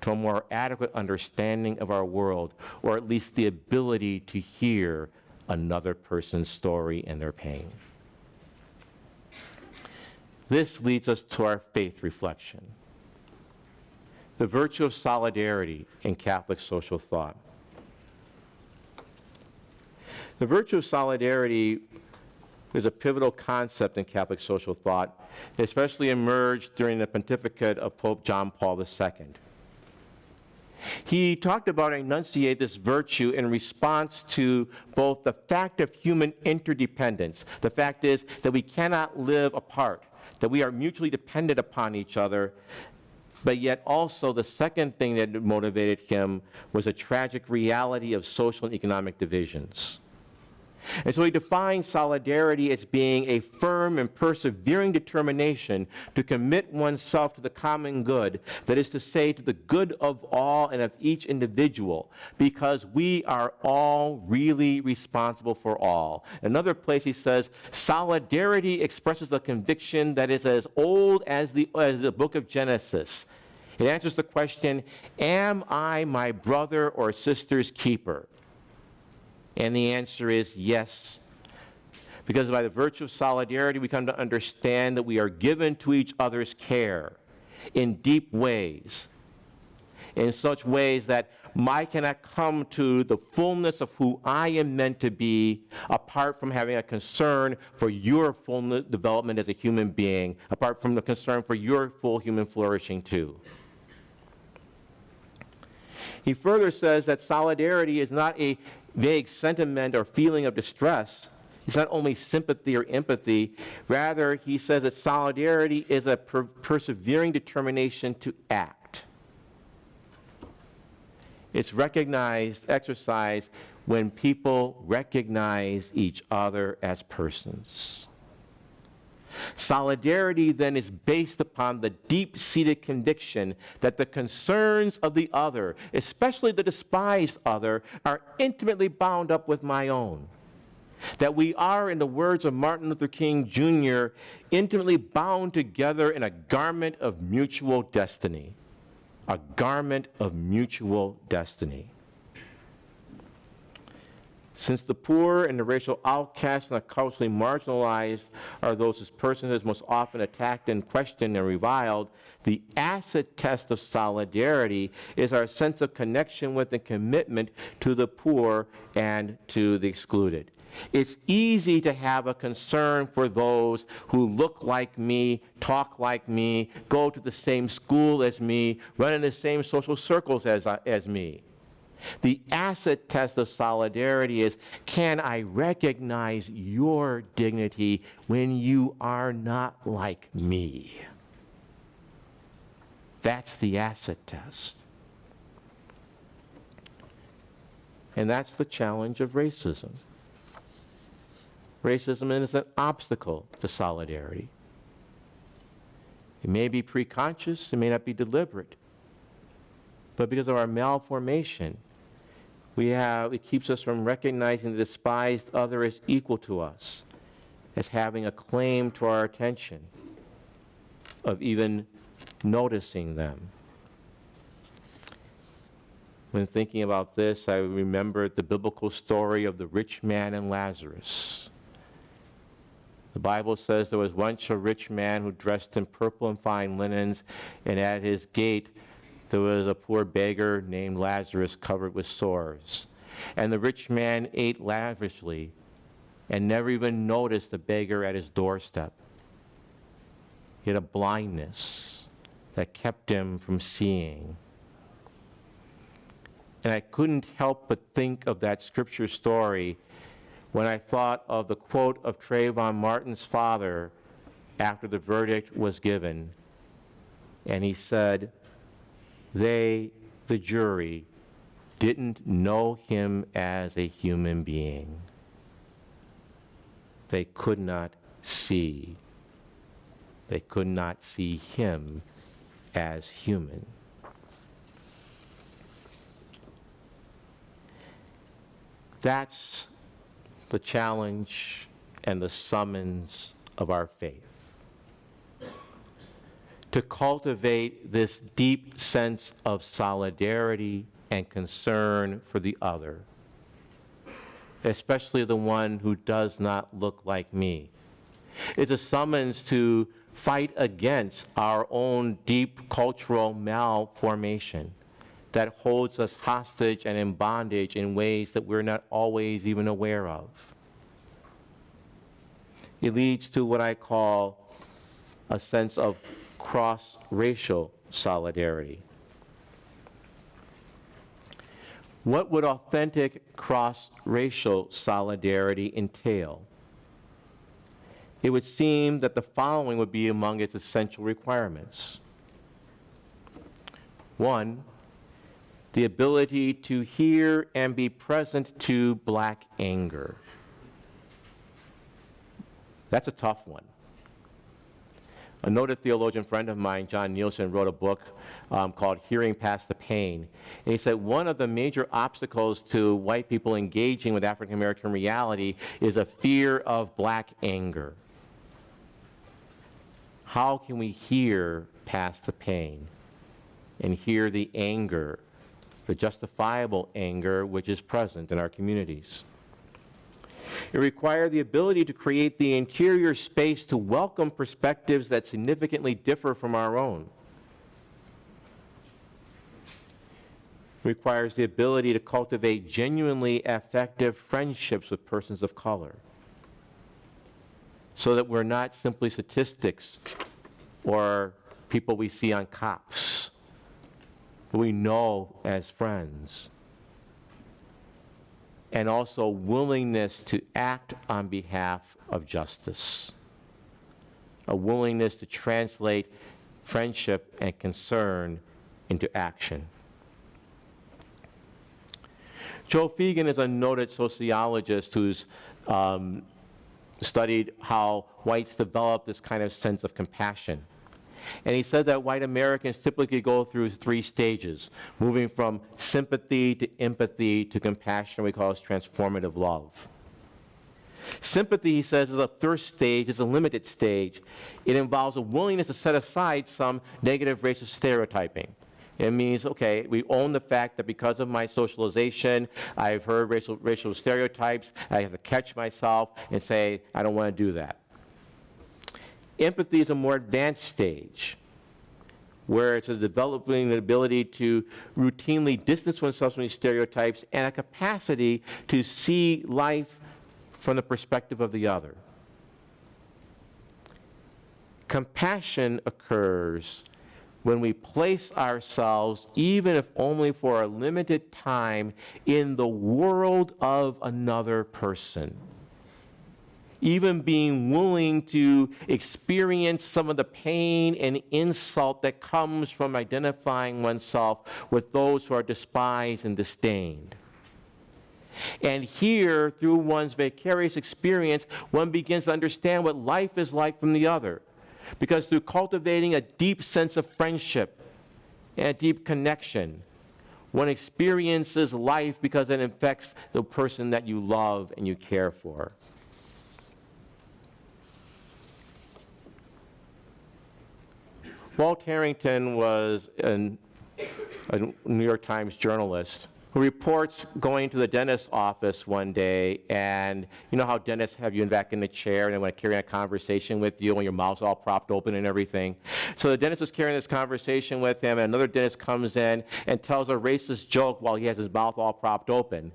to a more adequate understanding of our world, or at least the ability to hear another person's story and their pain. This leads us to our faith reflection. The virtue of solidarity in Catholic social thought. The virtue of solidarity is a pivotal concept in Catholic social thought, especially emerged during the pontificate of Pope John Paul II. He talked about and enunciated this virtue in response to both the fact of human interdependence. The fact is that we cannot live apart, that we are mutually dependent upon each other, but yet also the second thing that motivated him was a tragic reality of social and economic divisions. And so he defines solidarity as being a firm and persevering determination to commit oneself to the common good, that is to say, to the good of all and of each individual, because we are all really responsible for all. Another place he says, solidarity expresses a conviction that is as old as the book of Genesis. It answers the question, am I my brother or sister's keeper? And the answer is yes. Because by the virtue of solidarity, we come to understand that we are given to each other's care in deep ways, in such ways that I cannot come to the fullness of who I am meant to be apart from having a concern for your full development as a human being, apart from the concern for your full human flourishing too. He further says that solidarity is not a vague sentiment or feeling of distress. It's not only sympathy or empathy. Rather, he says that solidarity is a persevering determination to act. It's exercised when people recognize each other as persons. Solidarity then is based upon the deep-seated conviction that the concerns of the other, especially the despised other, are intimately bound up with my own. That we are, in the words of Martin Luther King Jr., intimately bound together in a garment of mutual destiny. A garment of mutual destiny. Since the poor and the racial outcasts and the culturally marginalized are those whose person is most often attacked and questioned and reviled, the acid test of solidarity is our sense of connection with and commitment to the poor and to the excluded. It's easy to have a concern for those who look like me, talk like me, go to the same school as me, run in the same social circles as me. The acid test of solidarity is, can I recognize your dignity when you are not like me? That's the acid test. And that's the challenge of racism. Racism is an obstacle to solidarity. It may be preconscious, it may not be deliberate, but because of our malformation, it keeps us from recognizing the despised other as equal to us, as having a claim to our attention, of even noticing them. When thinking about this, I remembered the biblical story of the rich man and Lazarus. The Bible says there was once a rich man who dressed in purple and fine linens, and at his gate there was a poor beggar named Lazarus covered with sores. And the rich man ate lavishly and never even noticed the beggar at his doorstep. He had a blindness that kept him from seeing. And I couldn't help but think of that scripture story when I thought of the quote of Trayvon Martin's father after the verdict was given. And he said, they, the jury, didn't know him as a human being. They could not see. They could not see him as human. That's the challenge and the summons of our faith. To cultivate this deep sense of solidarity and concern for the other, especially the one who does not look like me. It's a summons to fight against our own deep cultural malformation that holds us hostage and in bondage in ways that we're not always even aware of. It leads to what I call a sense of cross-racial solidarity. What would authentic cross-racial solidarity entail? It would seem that the following would be among its essential requirements. 1, the ability to hear and be present to black anger. That's a tough one. A noted theologian friend of mine, John Nielsen, wrote a book called Hearing Past the Pain. And he said one of the major obstacles to white people engaging with African American reality is a fear of black anger. How can we hear past the pain and hear the anger, the justifiable anger which is present in our communities? It required the ability to create the interior space to welcome perspectives that significantly differ from our own. It requires the ability to cultivate genuinely effective friendships with persons of color, so that we're not simply statistics or people we see on cops, but we know as friends. And also willingness to act on behalf of justice. A willingness to translate friendship and concern into action. Joe Fegan is a noted sociologist who's studied how whites develop this kind of sense of compassion. And he said that white Americans typically go through 3 stages, moving from sympathy to empathy to compassion, we call it transformative love. Sympathy, he says, is a first stage, is a limited stage. It involves a willingness to set aside some negative racial stereotyping. It means, okay, we own the fact that because of my socialization, I've heard racial stereotypes, I have to catch myself and say, I don't want to do that. Empathy is a more advanced stage, where it's a developing the ability to routinely distance oneself from these stereotypes and a capacity to see life from the perspective of the other. Compassion occurs when we place ourselves, even if only for a limited time, in the world of another person. Even being willing to experience some of the pain and insult that comes from identifying oneself with those who are despised and disdained. And here, through one's vicarious experience, one begins to understand what life is like from the other. Because through cultivating a deep sense of friendship and a deep connection, one experiences life because it affects the person that you love and you care for. Walt Harrington was a New York Times journalist who reports going to the dentist's office one day, and you know how dentists have you back in the chair and they want to carry on a conversation with you when your mouth's all propped open and everything. So the dentist was carrying this conversation with him, and another dentist comes in and tells a racist joke while he has his mouth all propped open.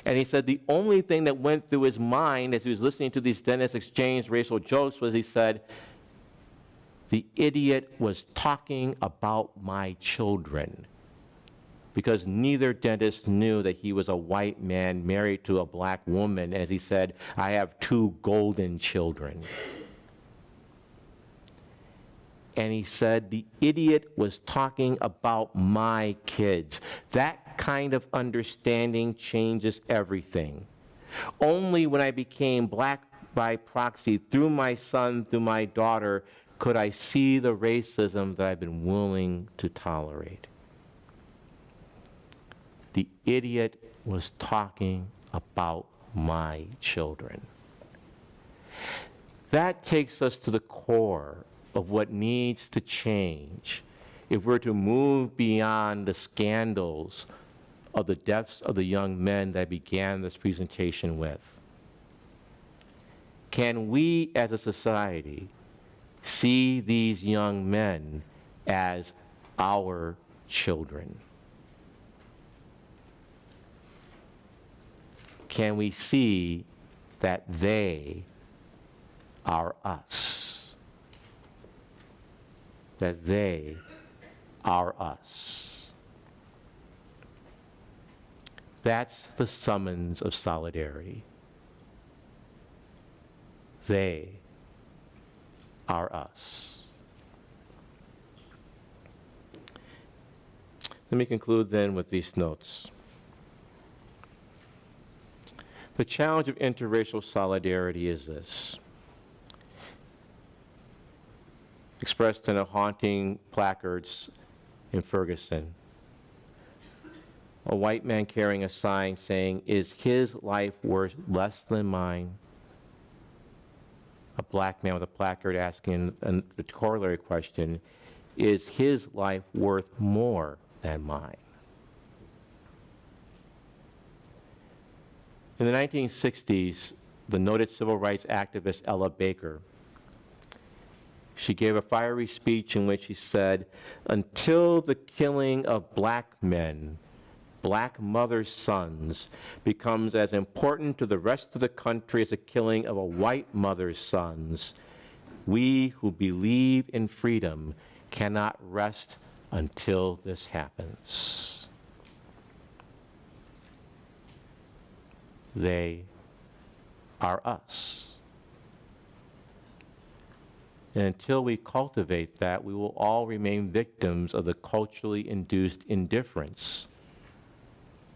And he said the only thing that went through his mind as he was listening to these dentists exchange racial jokes was he said, "The idiot was talking about my children," because neither dentist knew that he was a white man married to a black woman. As he said, "I have 2 golden children." And he said, the idiot was talking about my kids. That kind of understanding changes everything. Only when I became black by proxy, through my son, through my daughter, could I see the racism that I've been willing to tolerate. The idiot was talking about my children. That takes us to the core of what needs to change if we're to move beyond the scandals of the deaths of the young men that I began this presentation with. Can we as a society see these young men as our children? Can we see that they are us? That they are us. That's the summons of solidarity. They are us. Let me conclude then with these notes. The challenge of interracial solidarity is this. expressed in a haunting placards in Ferguson. A white man carrying a sign saying, "Is his life worth less than mine?" A black man with a placard asking the corollary question, "Is his life worth more than mine?" In the 1960s, the noted civil rights activist Ella Baker, she gave a fiery speech in which she said, "Until the killing of black men, black mothers' sons, becomes as important to the rest of the country as the killing of a white mother's sons, we who believe in freedom cannot rest until this happens." They are us. And until we cultivate that, we will all remain victims of the culturally induced indifference,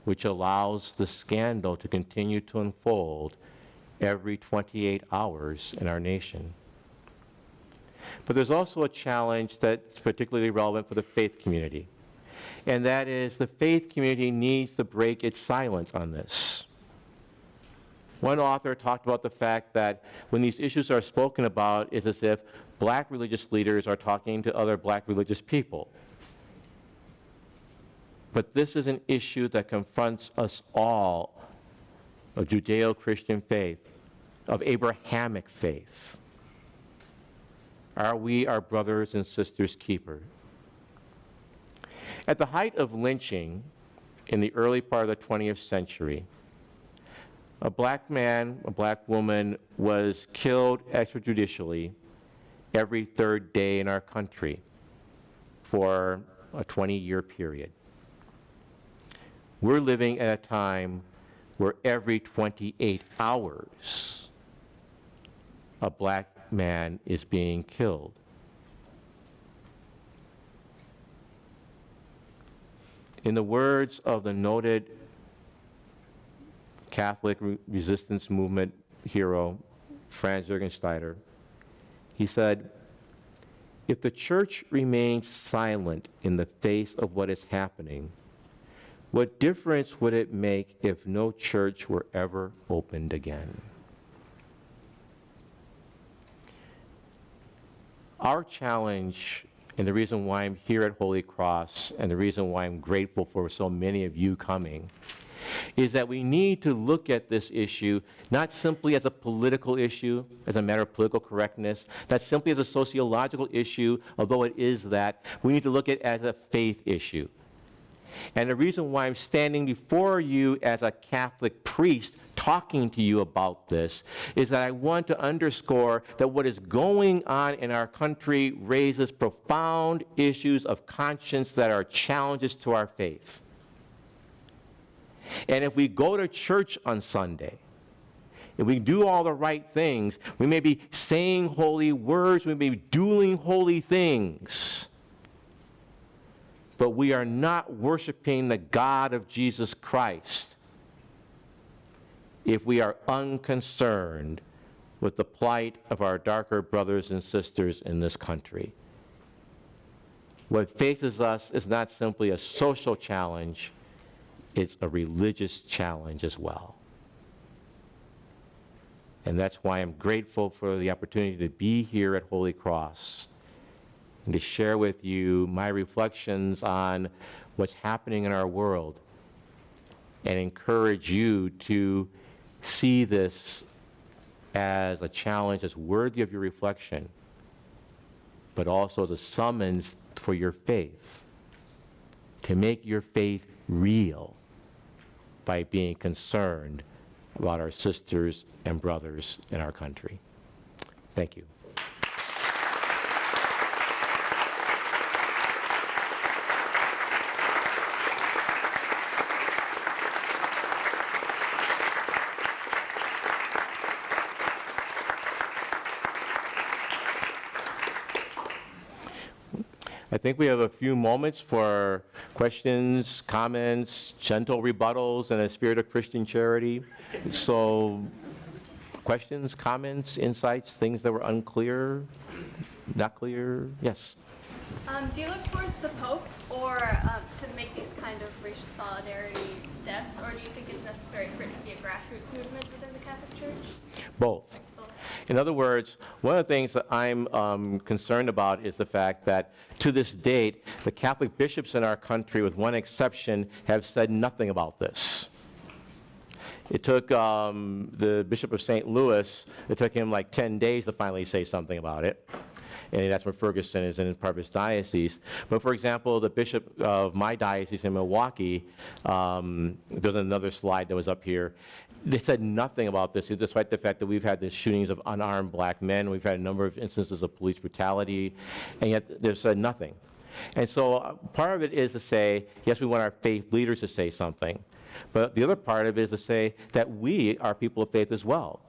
which allows the scandal to continue to unfold every 28 hours in our nation. But there's also a challenge that's particularly relevant for the faith community, and that is the faith community needs to break its silence on this. One author talked about the fact that when these issues are spoken about, it's as if black religious leaders are talking to other black religious people. But this is an issue that confronts us all of Judeo-Christian faith, of Abrahamic faith. Are we our brothers and sisters' keeper? At the height of lynching in the early part of the 20th century, a black man, a black woman was killed extrajudicially every third day in our country for a 20-year period. We're living at a time where every 28 hours a black man is being killed. In the words of the noted Catholic resistance movement hero, Franz Jürgensteiner, he said, "If the church remains silent in the face of what is happening, what difference would it make if no church were ever opened again?" Our challenge, and the reason why I'm here at Holy Cross, and the reason why I'm grateful for so many of you coming, is that we need to look at this issue not simply as a political issue, as a matter of political correctness, not simply as a sociological issue, although it is that. We need to look at it as a faith issue. And the reason why I'm standing before you as a Catholic priest talking to you about this is that I want to underscore that what is going on in our country raises profound issues of conscience that are challenges to our faith. And if we go to church on Sunday, if we do all the right things, we may be saying holy words, we may be doing holy things, but we are not worshiping the God of Jesus Christ if we are unconcerned with the plight of our darker brothers and sisters in this country. What faces us is not simply a social challenge, it's a religious challenge as well. And that's why I'm grateful for the opportunity to be here at Holy Cross and to share with you my reflections on what's happening in our world and encourage you to see this as a challenge that's worthy of your reflection, but also as a summons for your faith, to make your faith real by being concerned about our sisters and brothers in our country. Thank you. I think we have a few moments for questions, comments, gentle rebuttals, and a spirit of Christian charity. So, questions, comments, insights, things that were unclear? Not clear? Yes. Do you look towards the Pope or to make these kind of racial solidarity steps, or do you think it's necessary for it to be a grassroots movement within the Catholic Church? Both. In other words, one of the things that I'm concerned about is the fact that to this date, the Catholic bishops in our country, with one exception, have said nothing about this. It took the Bishop of St. Louis, it took him like 10 days to finally say something about it. And that's where Ferguson is in part of his diocese. But for example, the bishop of my diocese in Milwaukee, there's another slide that was up here. They said nothing about this, despite the fact that we've had the shootings of unarmed black men. We've had a number of instances of police brutality, and yet they've said nothing. And so part of it is to say, yes, we want our faith leaders to say something. But the other part of it is to say that we are people of faith as well,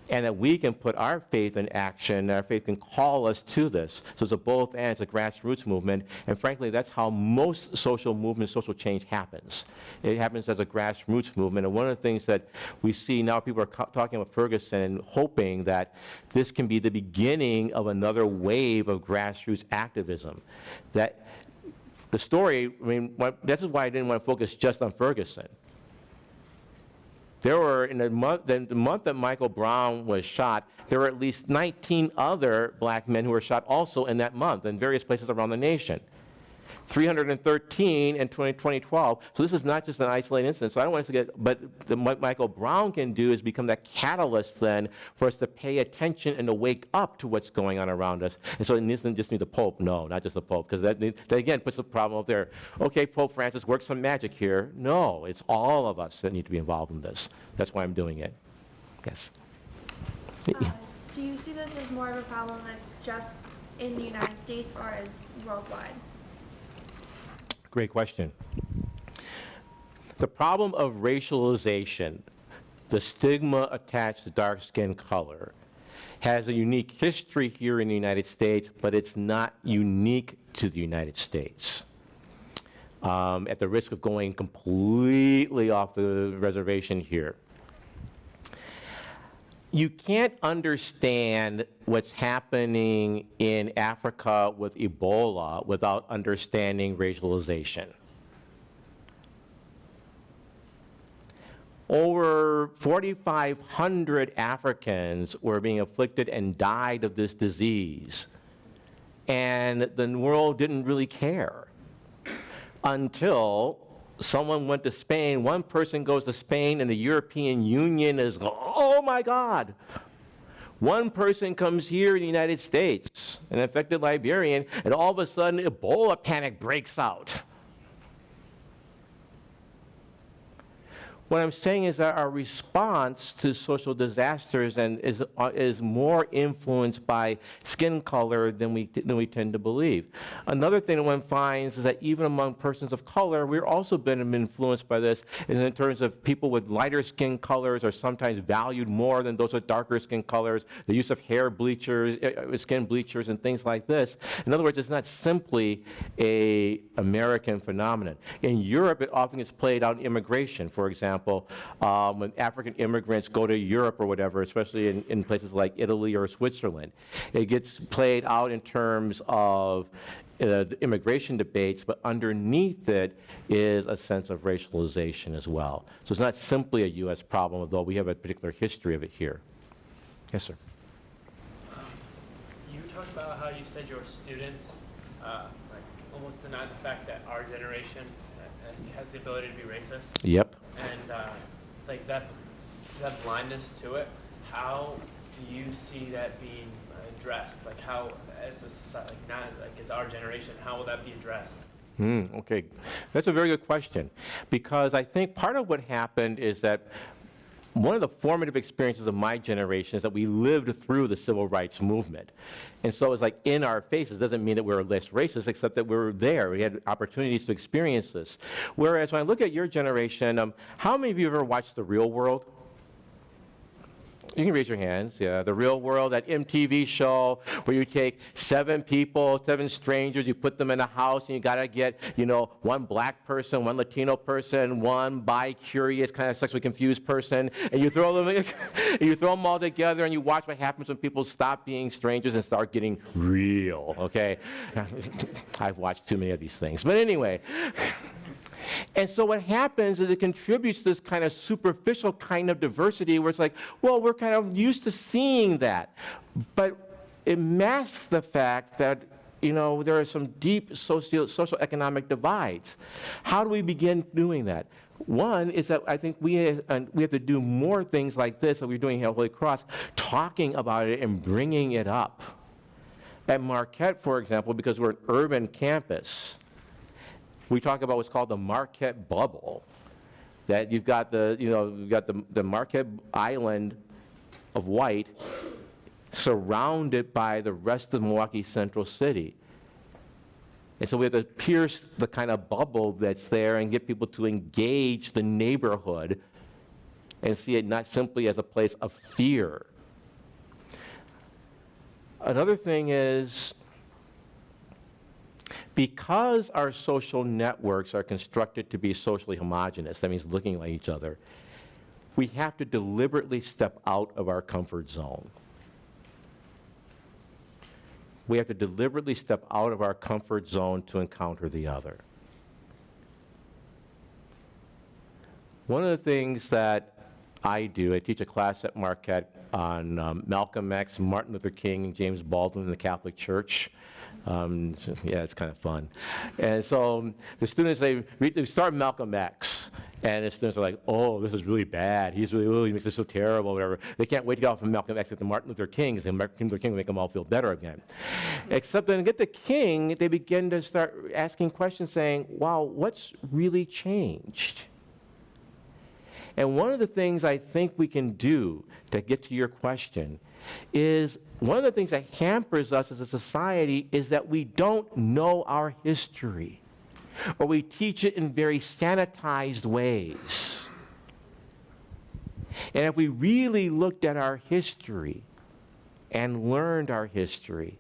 and that we can put our faith in action, and our faith can call us to this. So it's a both and, it's a grassroots movement, and frankly, that's how most social movements, social change happens. It happens as a grassroots movement, and one of the things that we see now, people are talking about Ferguson and hoping that this can be the beginning of another wave of grassroots activism. That the story, I mean, this is why I didn't want to focus just on Ferguson. There were, in the month that Michael Brown was shot, there were at least 19 other black men who were shot also in that month in various places around the nation. 313 in 2012. So this is not just an isolated incident. So I don't want us to get, but what Michael Brown can do is become that catalyst then for us to pay attention and to wake up to what's going on around us. And so it doesn't just need the Pope. No, not just the Pope, because that again puts the problem up there. Okay, Pope Francis, work some magic here. No, it's all of us that need to be involved in this. That's why I'm doing it. Yes. Do you see this as more of a problem that's just in the United States or as worldwide? Great question. The problem of racialization, the stigma attached to dark skin color, has a unique history here in the United States, but it's not unique to the United States. At the risk of going completely off the reservation here, you can't understand what's happening in Africa with Ebola without understanding racialization. Over 4,500 Africans were being afflicted and died of this disease, and the world didn't really care until someone went to Spain. One person goes to Spain, and the European Union is, oh my God. One person comes here in the United States, an infected Liberian, and all of a sudden Ebola panic breaks out. What I'm saying is that our response to social disasters is more influenced by skin color than we tend to believe. Another thing that one finds is that even among persons of color, we're also been influenced by this in terms of people with lighter skin colors are sometimes valued more than those with darker skin colors, the use of hair bleachers, skin bleachers, and things like this. In other words, it's not simply an American phenomenon. In Europe, it often gets played out in immigration, for example. When African immigrants go to Europe or whatever, especially in places like Italy or Switzerland, it gets played out in terms of the immigration debates, but underneath it is a sense of racialization as well. So it's not simply a U.S. problem, although we have a particular history of it here. Yes, sir. You talked about how you said your students almost deny the fact that our generation has the ability to be racist. Yep. And like that blindness to it, how do you see that being addressed? Like how, as a society, like not like as our generation, how will that be addressed? Okay, that's a very good question, because I think part of what happened is that one of the formative experiences of my generation is that we lived through the civil rights movement. And so it's like in our faces. Doesn't mean that we're less racist, except that we were there. We had opportunities to experience this. Whereas when I look at your generation, how many of you have ever watched The Real World? You can raise your hands, yeah. The Real World, that MTV show where you take 7 people, 7 strangers, you put them in a house, and you got to get, one black person, one Latino person, one bi-curious, kind of sexually confused person, and you throw them all together, and you watch what happens when people stop being strangers and start getting real, okay? I've watched too many of these things. But anyway. And so what happens is it contributes to this kind of superficial kind of diversity where it's like, well, we're kind of used to seeing that. But it masks the fact that, there are some deep social economic divides. How do we begin doing that? One is that I think we have to do more things like this that we're doing here at Holy Cross, talking about it and bringing it up. At Marquette, for example, because we're an urban campus, we talk about what's called the Marquette bubble. That you've got the Marquette Island of white surrounded by the rest of Milwaukee Central City. And so we have to pierce the kind of bubble that's there and get people to engage the neighborhood and see it not simply as a place of fear. Another thing is, because our social networks are constructed to be socially homogenous, that means looking like each other, we have to deliberately step out of our comfort zone. We have to deliberately step out of our comfort zone to encounter the other. One of the things that I do, I teach a class at Marquette on Malcolm X, Martin Luther King, and James Baldwin in the Catholic Church. Yeah, it's kind of fun. And so the students, they start Malcolm X, and the students are like, oh, this is really bad. He makes this so terrible, whatever. They can't wait to get off of Malcolm X to Martin Luther King, because Martin Luther King will make them all feel better again. Except when they get to King, they begin to start asking questions saying, wow, what's really changed? And one of the things I think we can do to get to your question is, one of the things that hampers us as a society is that we don't know our history, or we teach it in very sanitized ways. And if we really looked at our history and learned our history,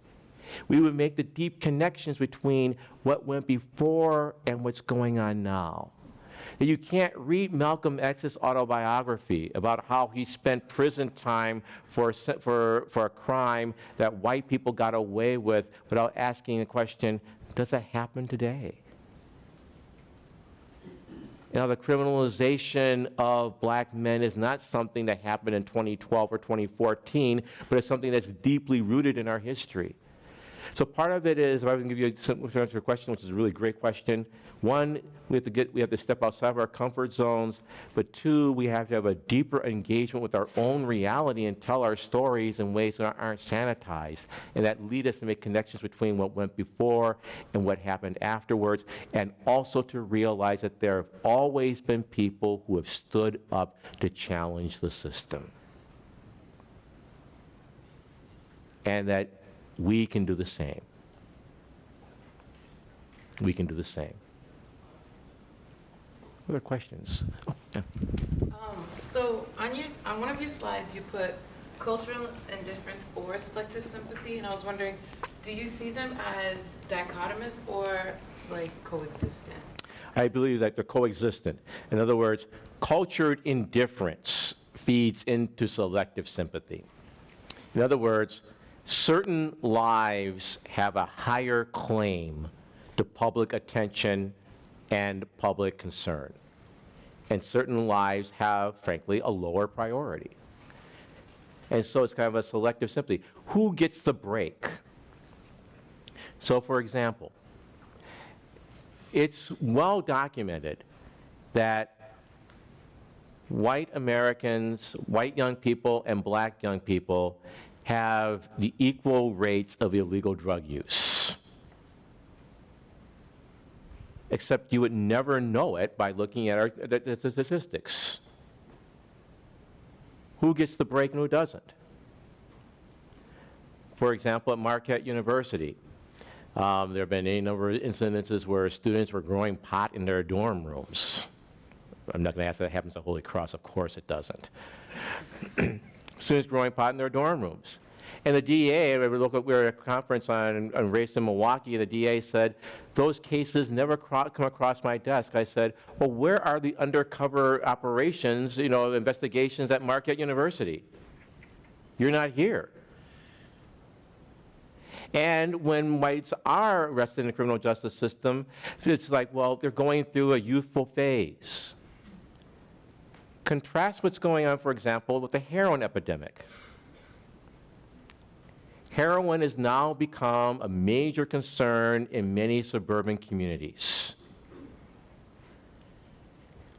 we would make the deep connections between what went before and what's going on now. You can't read Malcolm X's autobiography about how he spent prison time for a crime that white people got away with without asking the question, does that happen today? The criminalization of black men is not something that happened in 2012 or 2014, but it's something that's deeply rooted in our history. So part of it is, if I can give you a simple answer to your question, which is a really great question. One, we have to step outside of our comfort zones. But 2, we have to have a deeper engagement with our own reality and tell our stories in ways that aren't sanitized, and that lead us to make connections between what went before and what happened afterwards, and also to realize that there have always been people who have stood up to challenge the system. And that we can do the same. We can do the same. Other questions? Oh, yeah. So on one of your slides, you put cultural indifference or selective sympathy, and I was wondering, do you see them as dichotomous or like coexistent? I believe that they're coexistent. In other words, cultured indifference feeds into selective sympathy. In other words, certain lives have a higher claim to public attention and public concern. And certain lives have, frankly, a lower priority. And so it's kind of a selective sympathy. Who gets the break? So, for example, it's well documented that white Americans, white young people, and black young people have the equal rates of illegal drug use. Except you would never know it by looking at the statistics. Who gets the break and who doesn't? For example, at Marquette University, there have been a number of incidences where students were growing pot in their dorm rooms. I'm not going to ask if that happens at Holy Cross. Of course it doesn't. students growing pot in their dorm rooms. And the DA, we were at a conference on race in Milwaukee, and the DA said, those cases never come across my desk. I said, well, where are the undercover operations, investigations at Marquette University? You're not here. And when whites are arrested in the criminal justice system, it's like, well, they're going through a youthful phase. Contrast what's going on, for example, with the heroin epidemic. Heroin has now become a major concern in many suburban communities.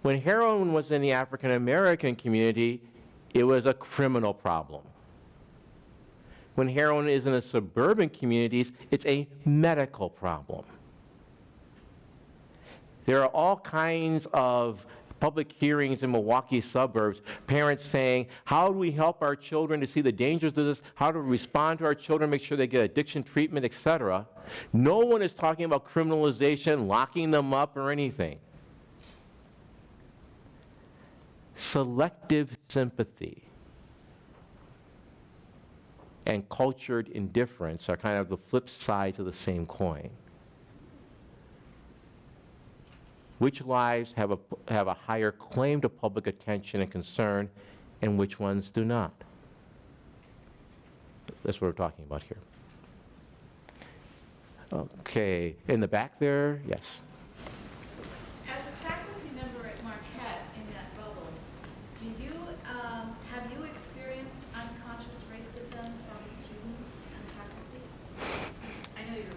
When heroin was in the African American community, it was a criminal problem. When heroin is in the suburban communities, it's a medical problem. There are all kinds of public hearings in Milwaukee suburbs, parents saying, how do we help our children to see the dangers of this? How do we respond to our children, make sure they get addiction treatment, etc.? No one is talking about criminalization, locking them up, or anything. Selective sympathy and cultured indifference are kind of the flip sides of the same coin. Which lives have a higher claim to public attention and concern, and which ones do not? That's what we're talking about here. Okay, in the back there, yes. As a faculty member at Marquette in that bubble, have you experienced unconscious racism from students and faculty? I know you're.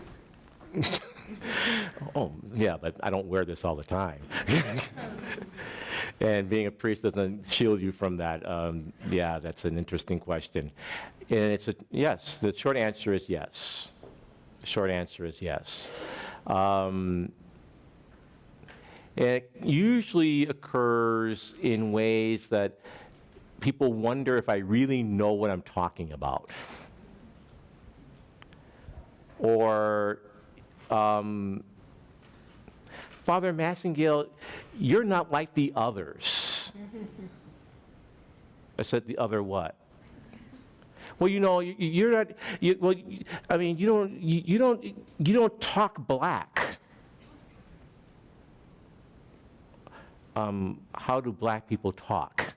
Oh, yeah, but I don't wear this all the time. And being a priest doesn't shield you from that. Yeah, that's an interesting question. And yes, the short answer is yes. The short answer is yes. It usually occurs in ways that people wonder if I really know what I'm talking about. Or, Father Massingale, you're not like the others. I said, the other what? Well, you're not. You don't talk black. How do black people talk?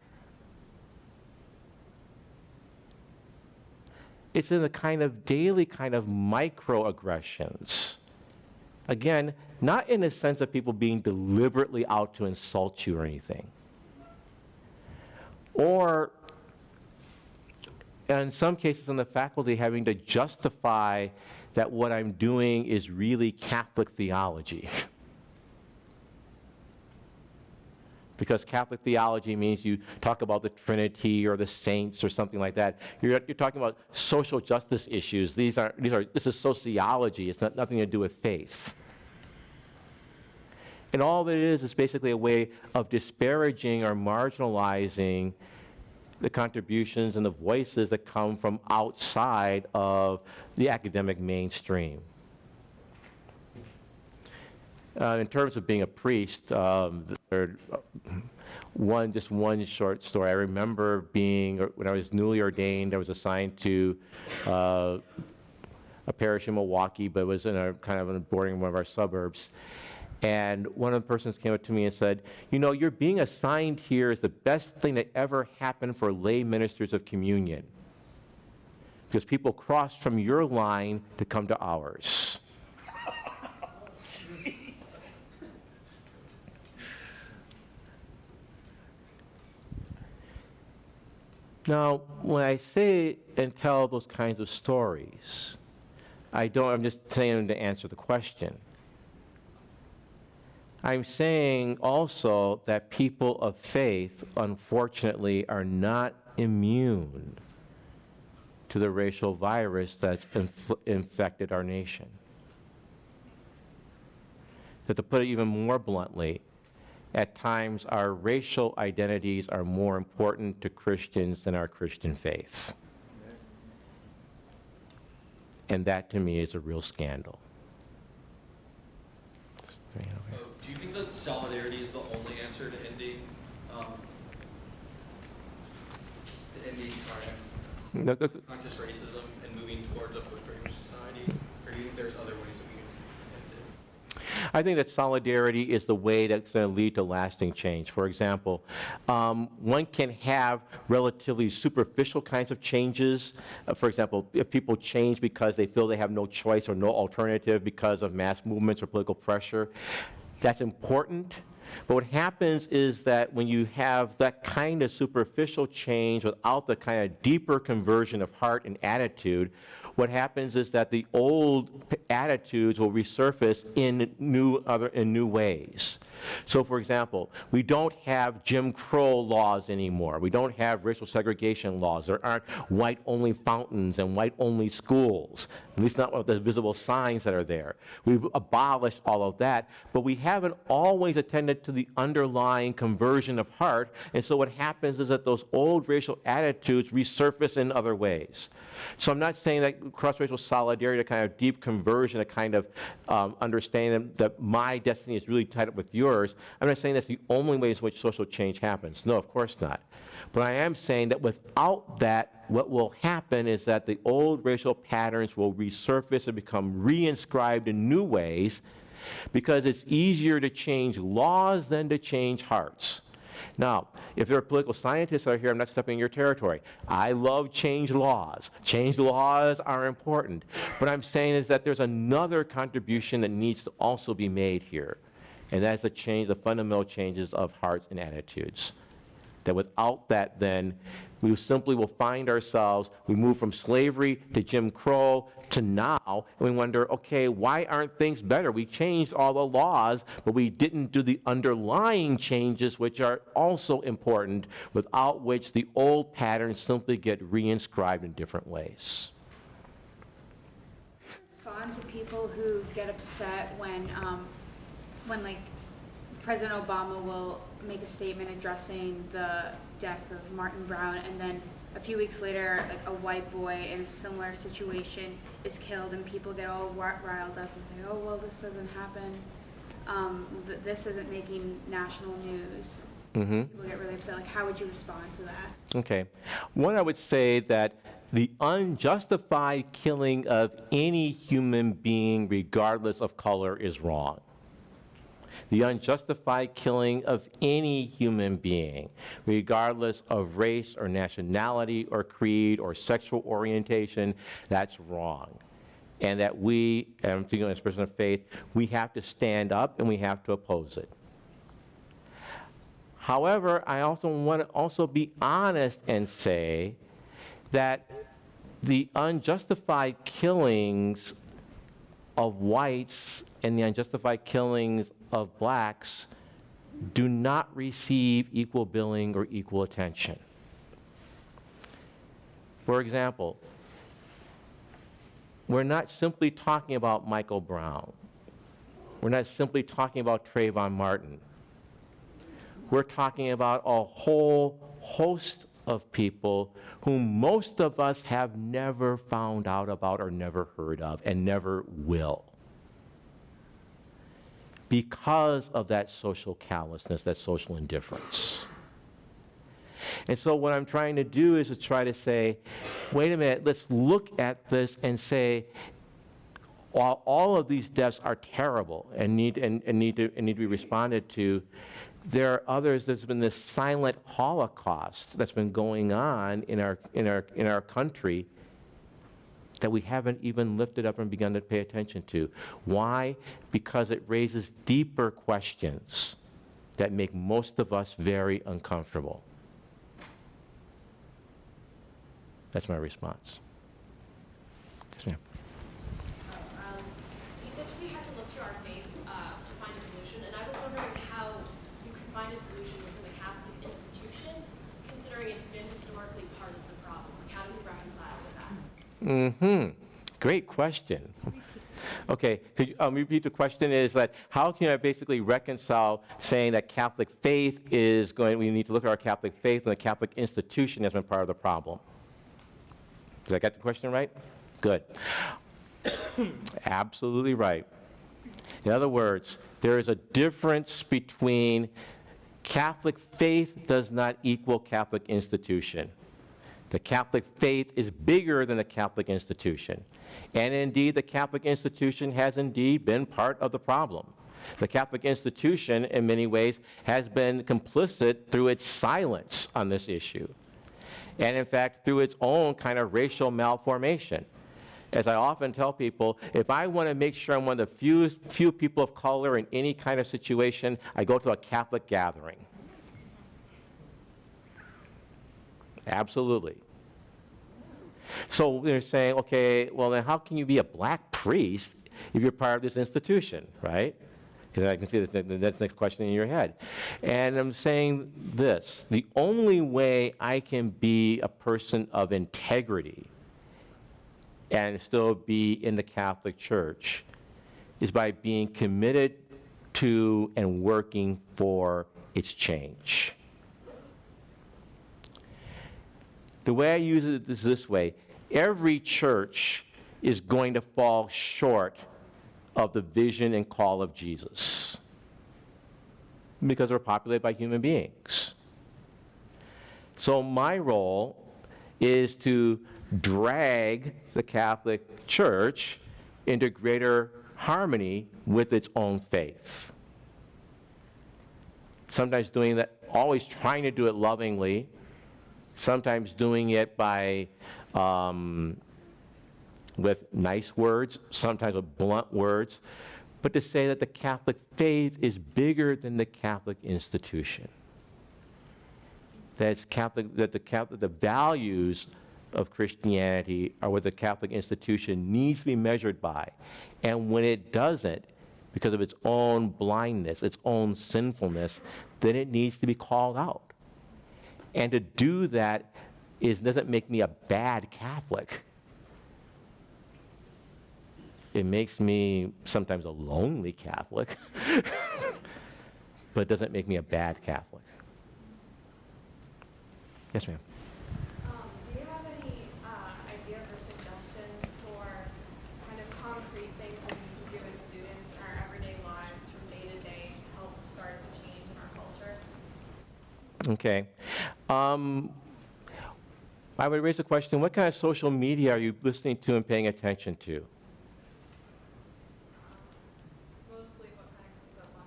It's in the kind of daily kind of microaggressions. Again, not in the sense of people being deliberately out to insult you or anything. Or, in some cases in the faculty, having to justify that what I'm doing is really Catholic theology. Because Catholic theology means you talk about the Trinity or the saints or something like that. You're talking about social justice issues. This is sociology. It's nothing to do with faith. And all that it is basically a way of disparaging or marginalizing the contributions and the voices that come from outside of the academic mainstream. In terms of being a priest, one short story. I remember when I was newly ordained, I was assigned to a parish in Milwaukee, but it was in a kind of a boarding in one of our suburbs. And one of the persons came up to me and said, you're being assigned here is the best thing that ever happened for lay ministers of communion. Because people crossed from your line to come to ours. Now, when I say and tell those kinds of stories, I'm just saying to answer the question. I'm saying also that people of faith, unfortunately, are not immune to the racial virus that's infected our nation. That to put it even more bluntly, at times our racial identities are more important to Christians than our Christian faith. And that to me is a real scandal. Do you think that solidarity is the only answer to ending in the No, no, conscious racism and moving towards a post-racial society? Or do you think there's other ways that we can end it? I think that solidarity is the way that's going to lead to lasting change. For example, one can have relatively superficial kinds of changes. For example, if people change because they feel they have no choice or no alternative because of mass movements or political pressure, that's important. But what happens is that when you have that kind of superficial change without the kind of deeper conversion of heart and attitude, what happens is that the old attitudes will resurface in new ways. So, for example, we don't have Jim Crow laws anymore. We don't have racial segregation laws. There aren't white-only fountains and white-only schools, at least not with the visible signs that are there. We've abolished all of that, but we haven't always attended to the underlying conversion of heart, and so what happens is that those old racial attitudes resurface in other ways. So I'm not saying that cross-racial solidarity, a kind of deep conversion, a kind of understanding that my destiny is really tied up with yours, I'm not saying that's the only way in which social change happens. No, of course not. But I am saying that without that, what will happen is that the old racial patterns will resurface and become reinscribed in new ways, because it's easier to change laws than to change hearts. Now, if there are political scientists that are here, I'm not stepping in your territory. I love change laws. Change laws are important. What I'm saying is that there's another contribution that needs to also be made here, and that's the fundamental changes of hearts and attitudes. That without that, then, we simply will find ourselves, we move from slavery to Jim Crow to now, and we wonder, okay, why aren't things better? We changed all the laws, but we didn't do the underlying changes, which are also important, without which the old patterns simply get reinscribed in different ways. Respond to people who get upset when like President Obama will make a statement addressing the death of Martin Brown, and then a few weeks later, like a white boy in a similar situation is killed, and people get all riled up and say, "Oh, well, this doesn't happen. This isn't making national news." Mm-hmm. People get really upset. Like, how would you respond to that? Okay. One, I would say that the unjustified killing of any human being, regardless of color, is wrong. The unjustified killing of any human being, regardless of race or nationality or creed or sexual orientation, that's wrong. And that we, and I'm speaking as a person of faith, we have to stand up and we have to oppose it. However, I also want to be honest and say that the unjustified killings of whites and the unjustified killings of blacks do not receive equal billing or equal attention. For example, we're not simply talking about Michael Brown. We're not simply talking about Trayvon Martin. We're talking about a whole host of people whom most of us have never found out about or never heard of and never will, because of that social callousness, that social indifference. And so what I'm trying to do is to try to say, wait a minute, let's look at this and say, while all of these deaths are terrible and need to be responded to, there are others. There's been this silent Holocaust that's been going on in our country that we haven't even lifted up and begun to pay attention to. Why? Because it raises deeper questions that make most of us very uncomfortable. That's my response. Yes, ma'am. You said we have to look to our faith to find a solution, and I was wondering how you can find a solution within the Catholic institution, considering it's been historically part of the problem. Like, how do we reconcile with that? Great question. Okay, could you repeat the question? Is that how can I basically reconcile saying that Catholic faith is we need to look at our Catholic faith and the Catholic institution has been part of the problem? Did I get the question right? Good. Absolutely right. In other words, there is a difference between Catholic faith does not equal Catholic institution. The Catholic faith is bigger than the Catholic institution. And indeed, the Catholic institution has indeed been part of the problem. The Catholic institution, in many ways, has been complicit through its silence on this issue. And in fact, through its own kind of racial malformation. As I often tell people, if I want to make sure I'm one of the few people of color in any kind of situation, I go to a Catholic gathering. Absolutely. So they're saying, okay, well then how can you be a black priest if you're part of this institution, right? Because I can see that's the next question in your head. And I'm saying this, the only way I can be a person of integrity and still be in the Catholic Church is by being committed to and working for its change. The way I use it is this way. Every church is going to fall short of the vision and call of Jesus because we're populated by human beings. So my role is to drag the Catholic Church into greater harmony with its own faith. Sometimes doing that, always trying to do it lovingly, sometimes doing it by with nice words, sometimes with blunt words, but to say that the Catholic faith is bigger than the Catholic institution. That the values of Christianity are what the Catholic institution needs to be measured by. And when it doesn't, because of its own blindness, its own sinfulness, then it needs to be called out. And to do that doesn't make me a bad Catholic. It makes me sometimes a lonely Catholic, but it doesn't make me a bad Catholic. Yes, ma'am. Do you have any ideas or suggestions for kind of concrete things that we can do as students in our everyday lives from day to day to help start the change in our culture? Okay. I would raise the question, what kind of social media are you listening to and paying attention to? Mostly what kind of comes up on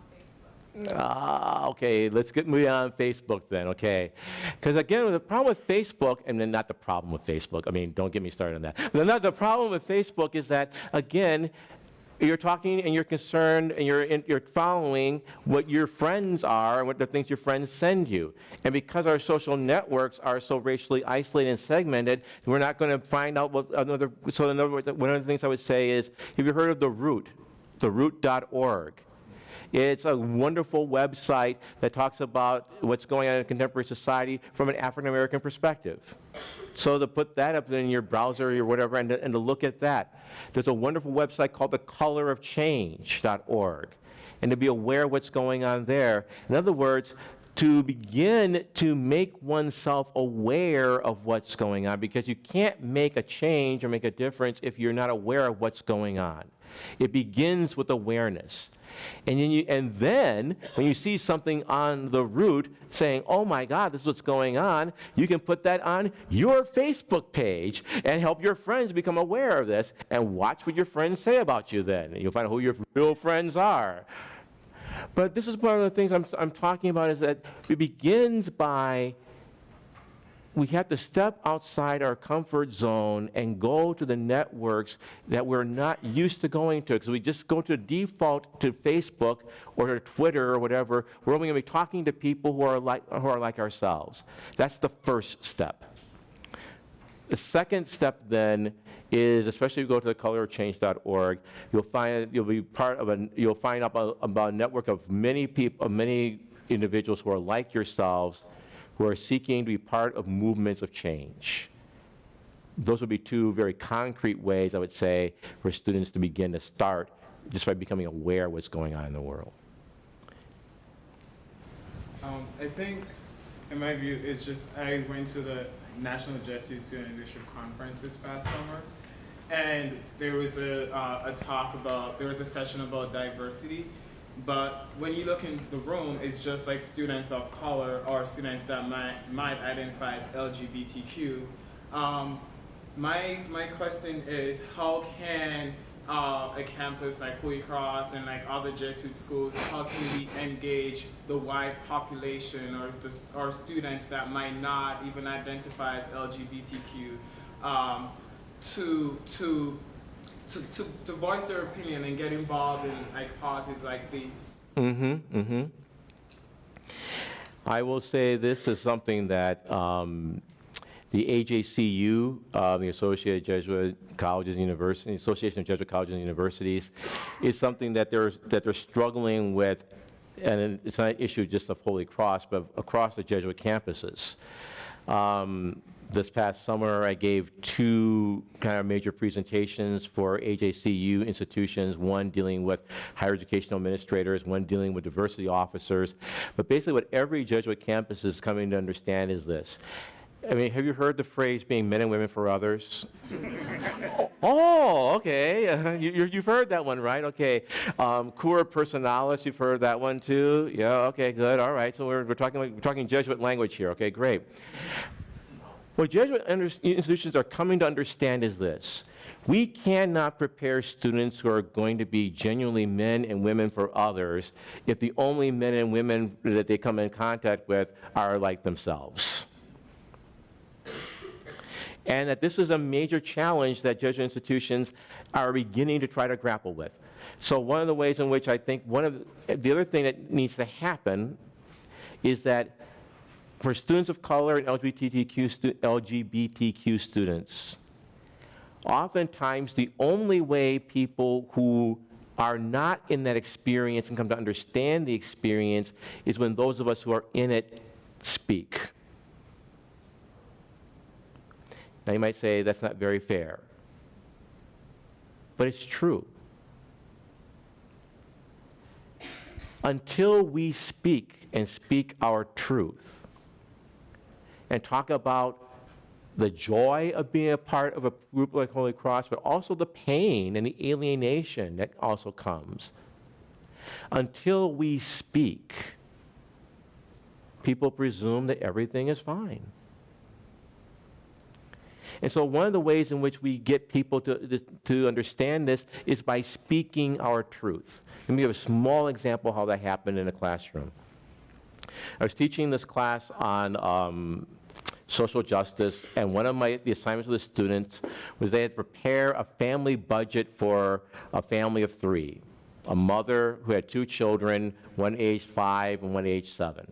Facebook. Okay, let's get moving on Facebook then, okay. Because again, the problem with Facebook, and then not the problem with Facebook, I mean, don't get me started on that. But the problem with Facebook is that, again, you're talking and you're concerned and you're following what your friends are and what the things your friends send you. And because our social networks are so racially isolated and segmented, we're not going to find out what another, so in other words, one of the things I would say is, have you heard of The Root? theroot.org. It's a wonderful website that talks about what's going on in contemporary society from an African American perspective. So to put that up in your browser or whatever and to look at that. There's a wonderful website called thecolorofchange.org, and to be aware of what's going on there. In other words, to begin to make oneself aware of what's going on, because you can't make a change or make a difference if you're not aware of what's going on. It begins with awareness. And then, when you see something on The Root saying, oh my God, this is what's going on, you can put that on your Facebook page and help your friends become aware of this and watch what your friends say about you then. And you'll find out who your real friends are. But this is one of the things I'm talking about, is that it begins by, we have to step outside our comfort zone and go to the networks that we're not used to going to. Because we just go to default to Facebook or to Twitter or whatever, we're only going to be talking to people who are like ourselves. That's the first step. The second step then is, especially if you go to thecolorofchange.org, you'll find out about a network of many people, many individuals who are like yourselves, who are seeking to be part of movements of change. Those would be two very concrete ways, I would say, for students to begin to start just by becoming aware of what's going on in the world. I think, in my view, it's just, I went to the National Jesuit Student Leadership Conference this past summer, and there was a session about diversity. But when you look in the room, it's just like students of color or students that might identify as LGBTQ, My question is, how can a campus like Holy Cross and like other Jesuit schools, how can we engage the wide population or students that might not even identify as LGBTQ to voice their opinion and get involved in like policies like these? I will say this is something that the AJCU, the Associated Jesuit Colleges and Universities, Association of Jesuit Colleges and Universities, is something that they're struggling with, and it's not an issue just of Holy Cross, but across the Jesuit campuses. This past summer, I gave two kind of major presentations for AJCU institutions, one dealing with higher educational administrators, one dealing with diversity officers. But basically what every Jesuit campus is coming to understand is this. I mean, have you heard the phrase being men and women for others? Oh, okay. You've heard that one, right? Okay. Cura personalis, you've heard that one too? Yeah, okay, good. All right. So we're talking Jesuit language here. Okay, great. What Jesuit institutions are coming to understand is this. We cannot prepare students who are going to be genuinely men and women for others if the only men and women that they come in contact with are like themselves. And that this is a major challenge that Jesuit institutions are beginning to try to grapple with. So one of the ways in which I think the other thing that needs to happen is that for students of color and LGBTQ students, oftentimes the only way people who are not in that experience and come to understand the experience is when those of us who are in it speak. Now you might say that's not very fair, but it's true. Until we speak and speak our truth and talk about the joy of being a part of a group like Holy Cross, but also the pain and the alienation that also comes. Until we speak, people presume that everything is fine. And so one of the ways in which we get people to understand this is by speaking our truth. Let me give a small example how that happened in a classroom. I was teaching this class on social justice, and one of the assignments of the students was they had to prepare a family budget for a family of 3. A mother who had 2 children, one aged 5 and one aged 7.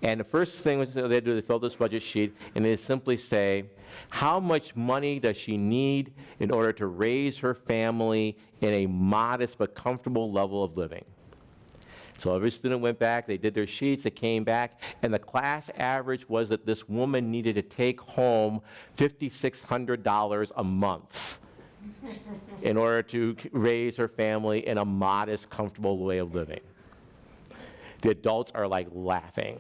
And the first thing was they do, they fill this budget sheet, and they simply say, how much money does she need in order to raise her family in a modest but comfortable level of living? So every student went back, they did their sheets, they came back, and the class average was that this woman needed to take home $5,600 a month in order to raise her family in a modest, comfortable way of living. The adults are like laughing.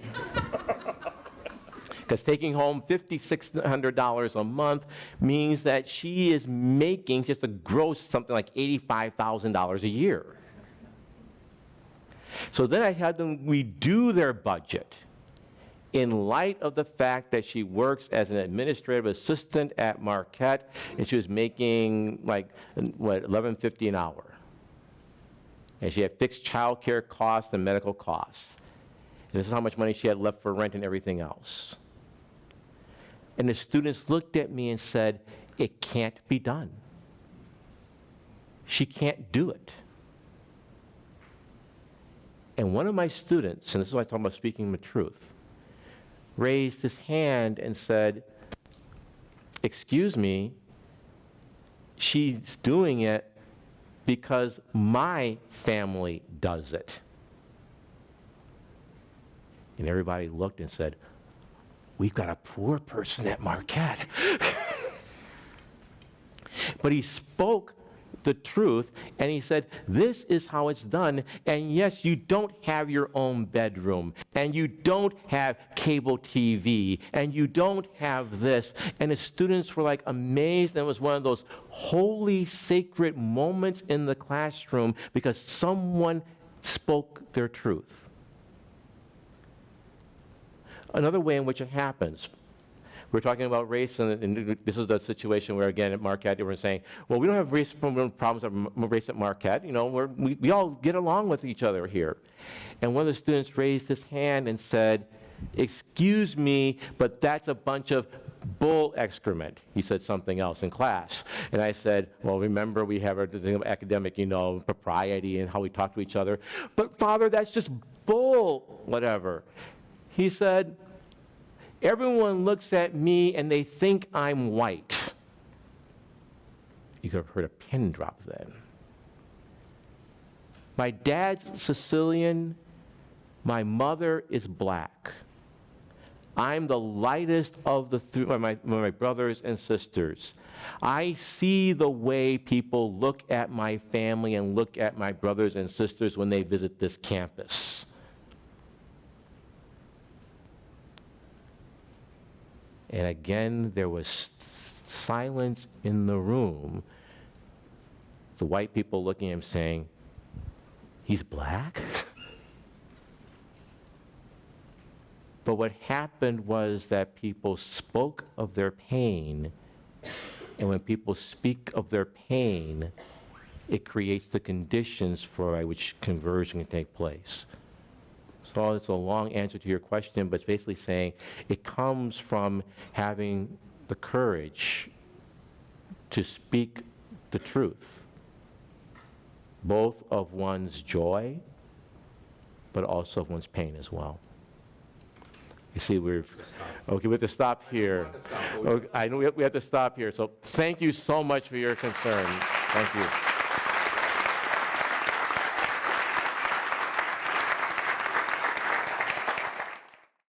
Because taking home $5,600 a month means that she is making just a gross something like $85,000 a year. So then I had them redo their budget in light of the fact that she works as an administrative assistant at Marquette, and she was making like, $11.50 an hour. And she had fixed child care costs and medical costs. And this is how much money she had left for rent and everything else. And the students looked at me and said, it can't be done. She can't do it. And one of my students, and this is why I talk about speaking the truth, raised his hand and said, excuse me, she's doing it because my family does it. And everybody looked and said, we've got a poor person at Marquette. But he spoke the truth, and he said, this is how it's done, and yes, you don't have your own bedroom, and you don't have cable TV, and you don't have this. And the students were like amazed, and it was one of those holy, sacred moments in the classroom because someone spoke their truth. Another way in which it happens, We're talking about race, and this is the situation where, again, at Marquette, they were saying, well, we don't have race problems of race at Marquette. You know, we all get along with each other here. And one of the students raised his hand and said, excuse me, but that's a bunch of bull excrement. He said something else in class. And I said, well, remember, we have our thing of academic, you know, propriety and how we talk to each other. But Father, that's just bull, whatever. He said, everyone looks at me and they think I'm white. You could have heard a pin drop then. My dad's Sicilian. My mother is black. I'm the lightest of the my brothers and sisters. I see the way people look at my family and look at my brothers and sisters when they visit this campus. And again, there was silence in the room. The white people looking at him saying, he's black? But what happened was that people spoke of their pain, and when people speak of their pain, it creates the conditions for which conversion can take place. So it's a long answer to your question, but it's basically saying it comes from having the courage to speak the truth, both of one's joy, but also of one's pain as well. You see, we have to stop here. Okay, I know we have to stop here. So thank you so much for your concern. Thank you.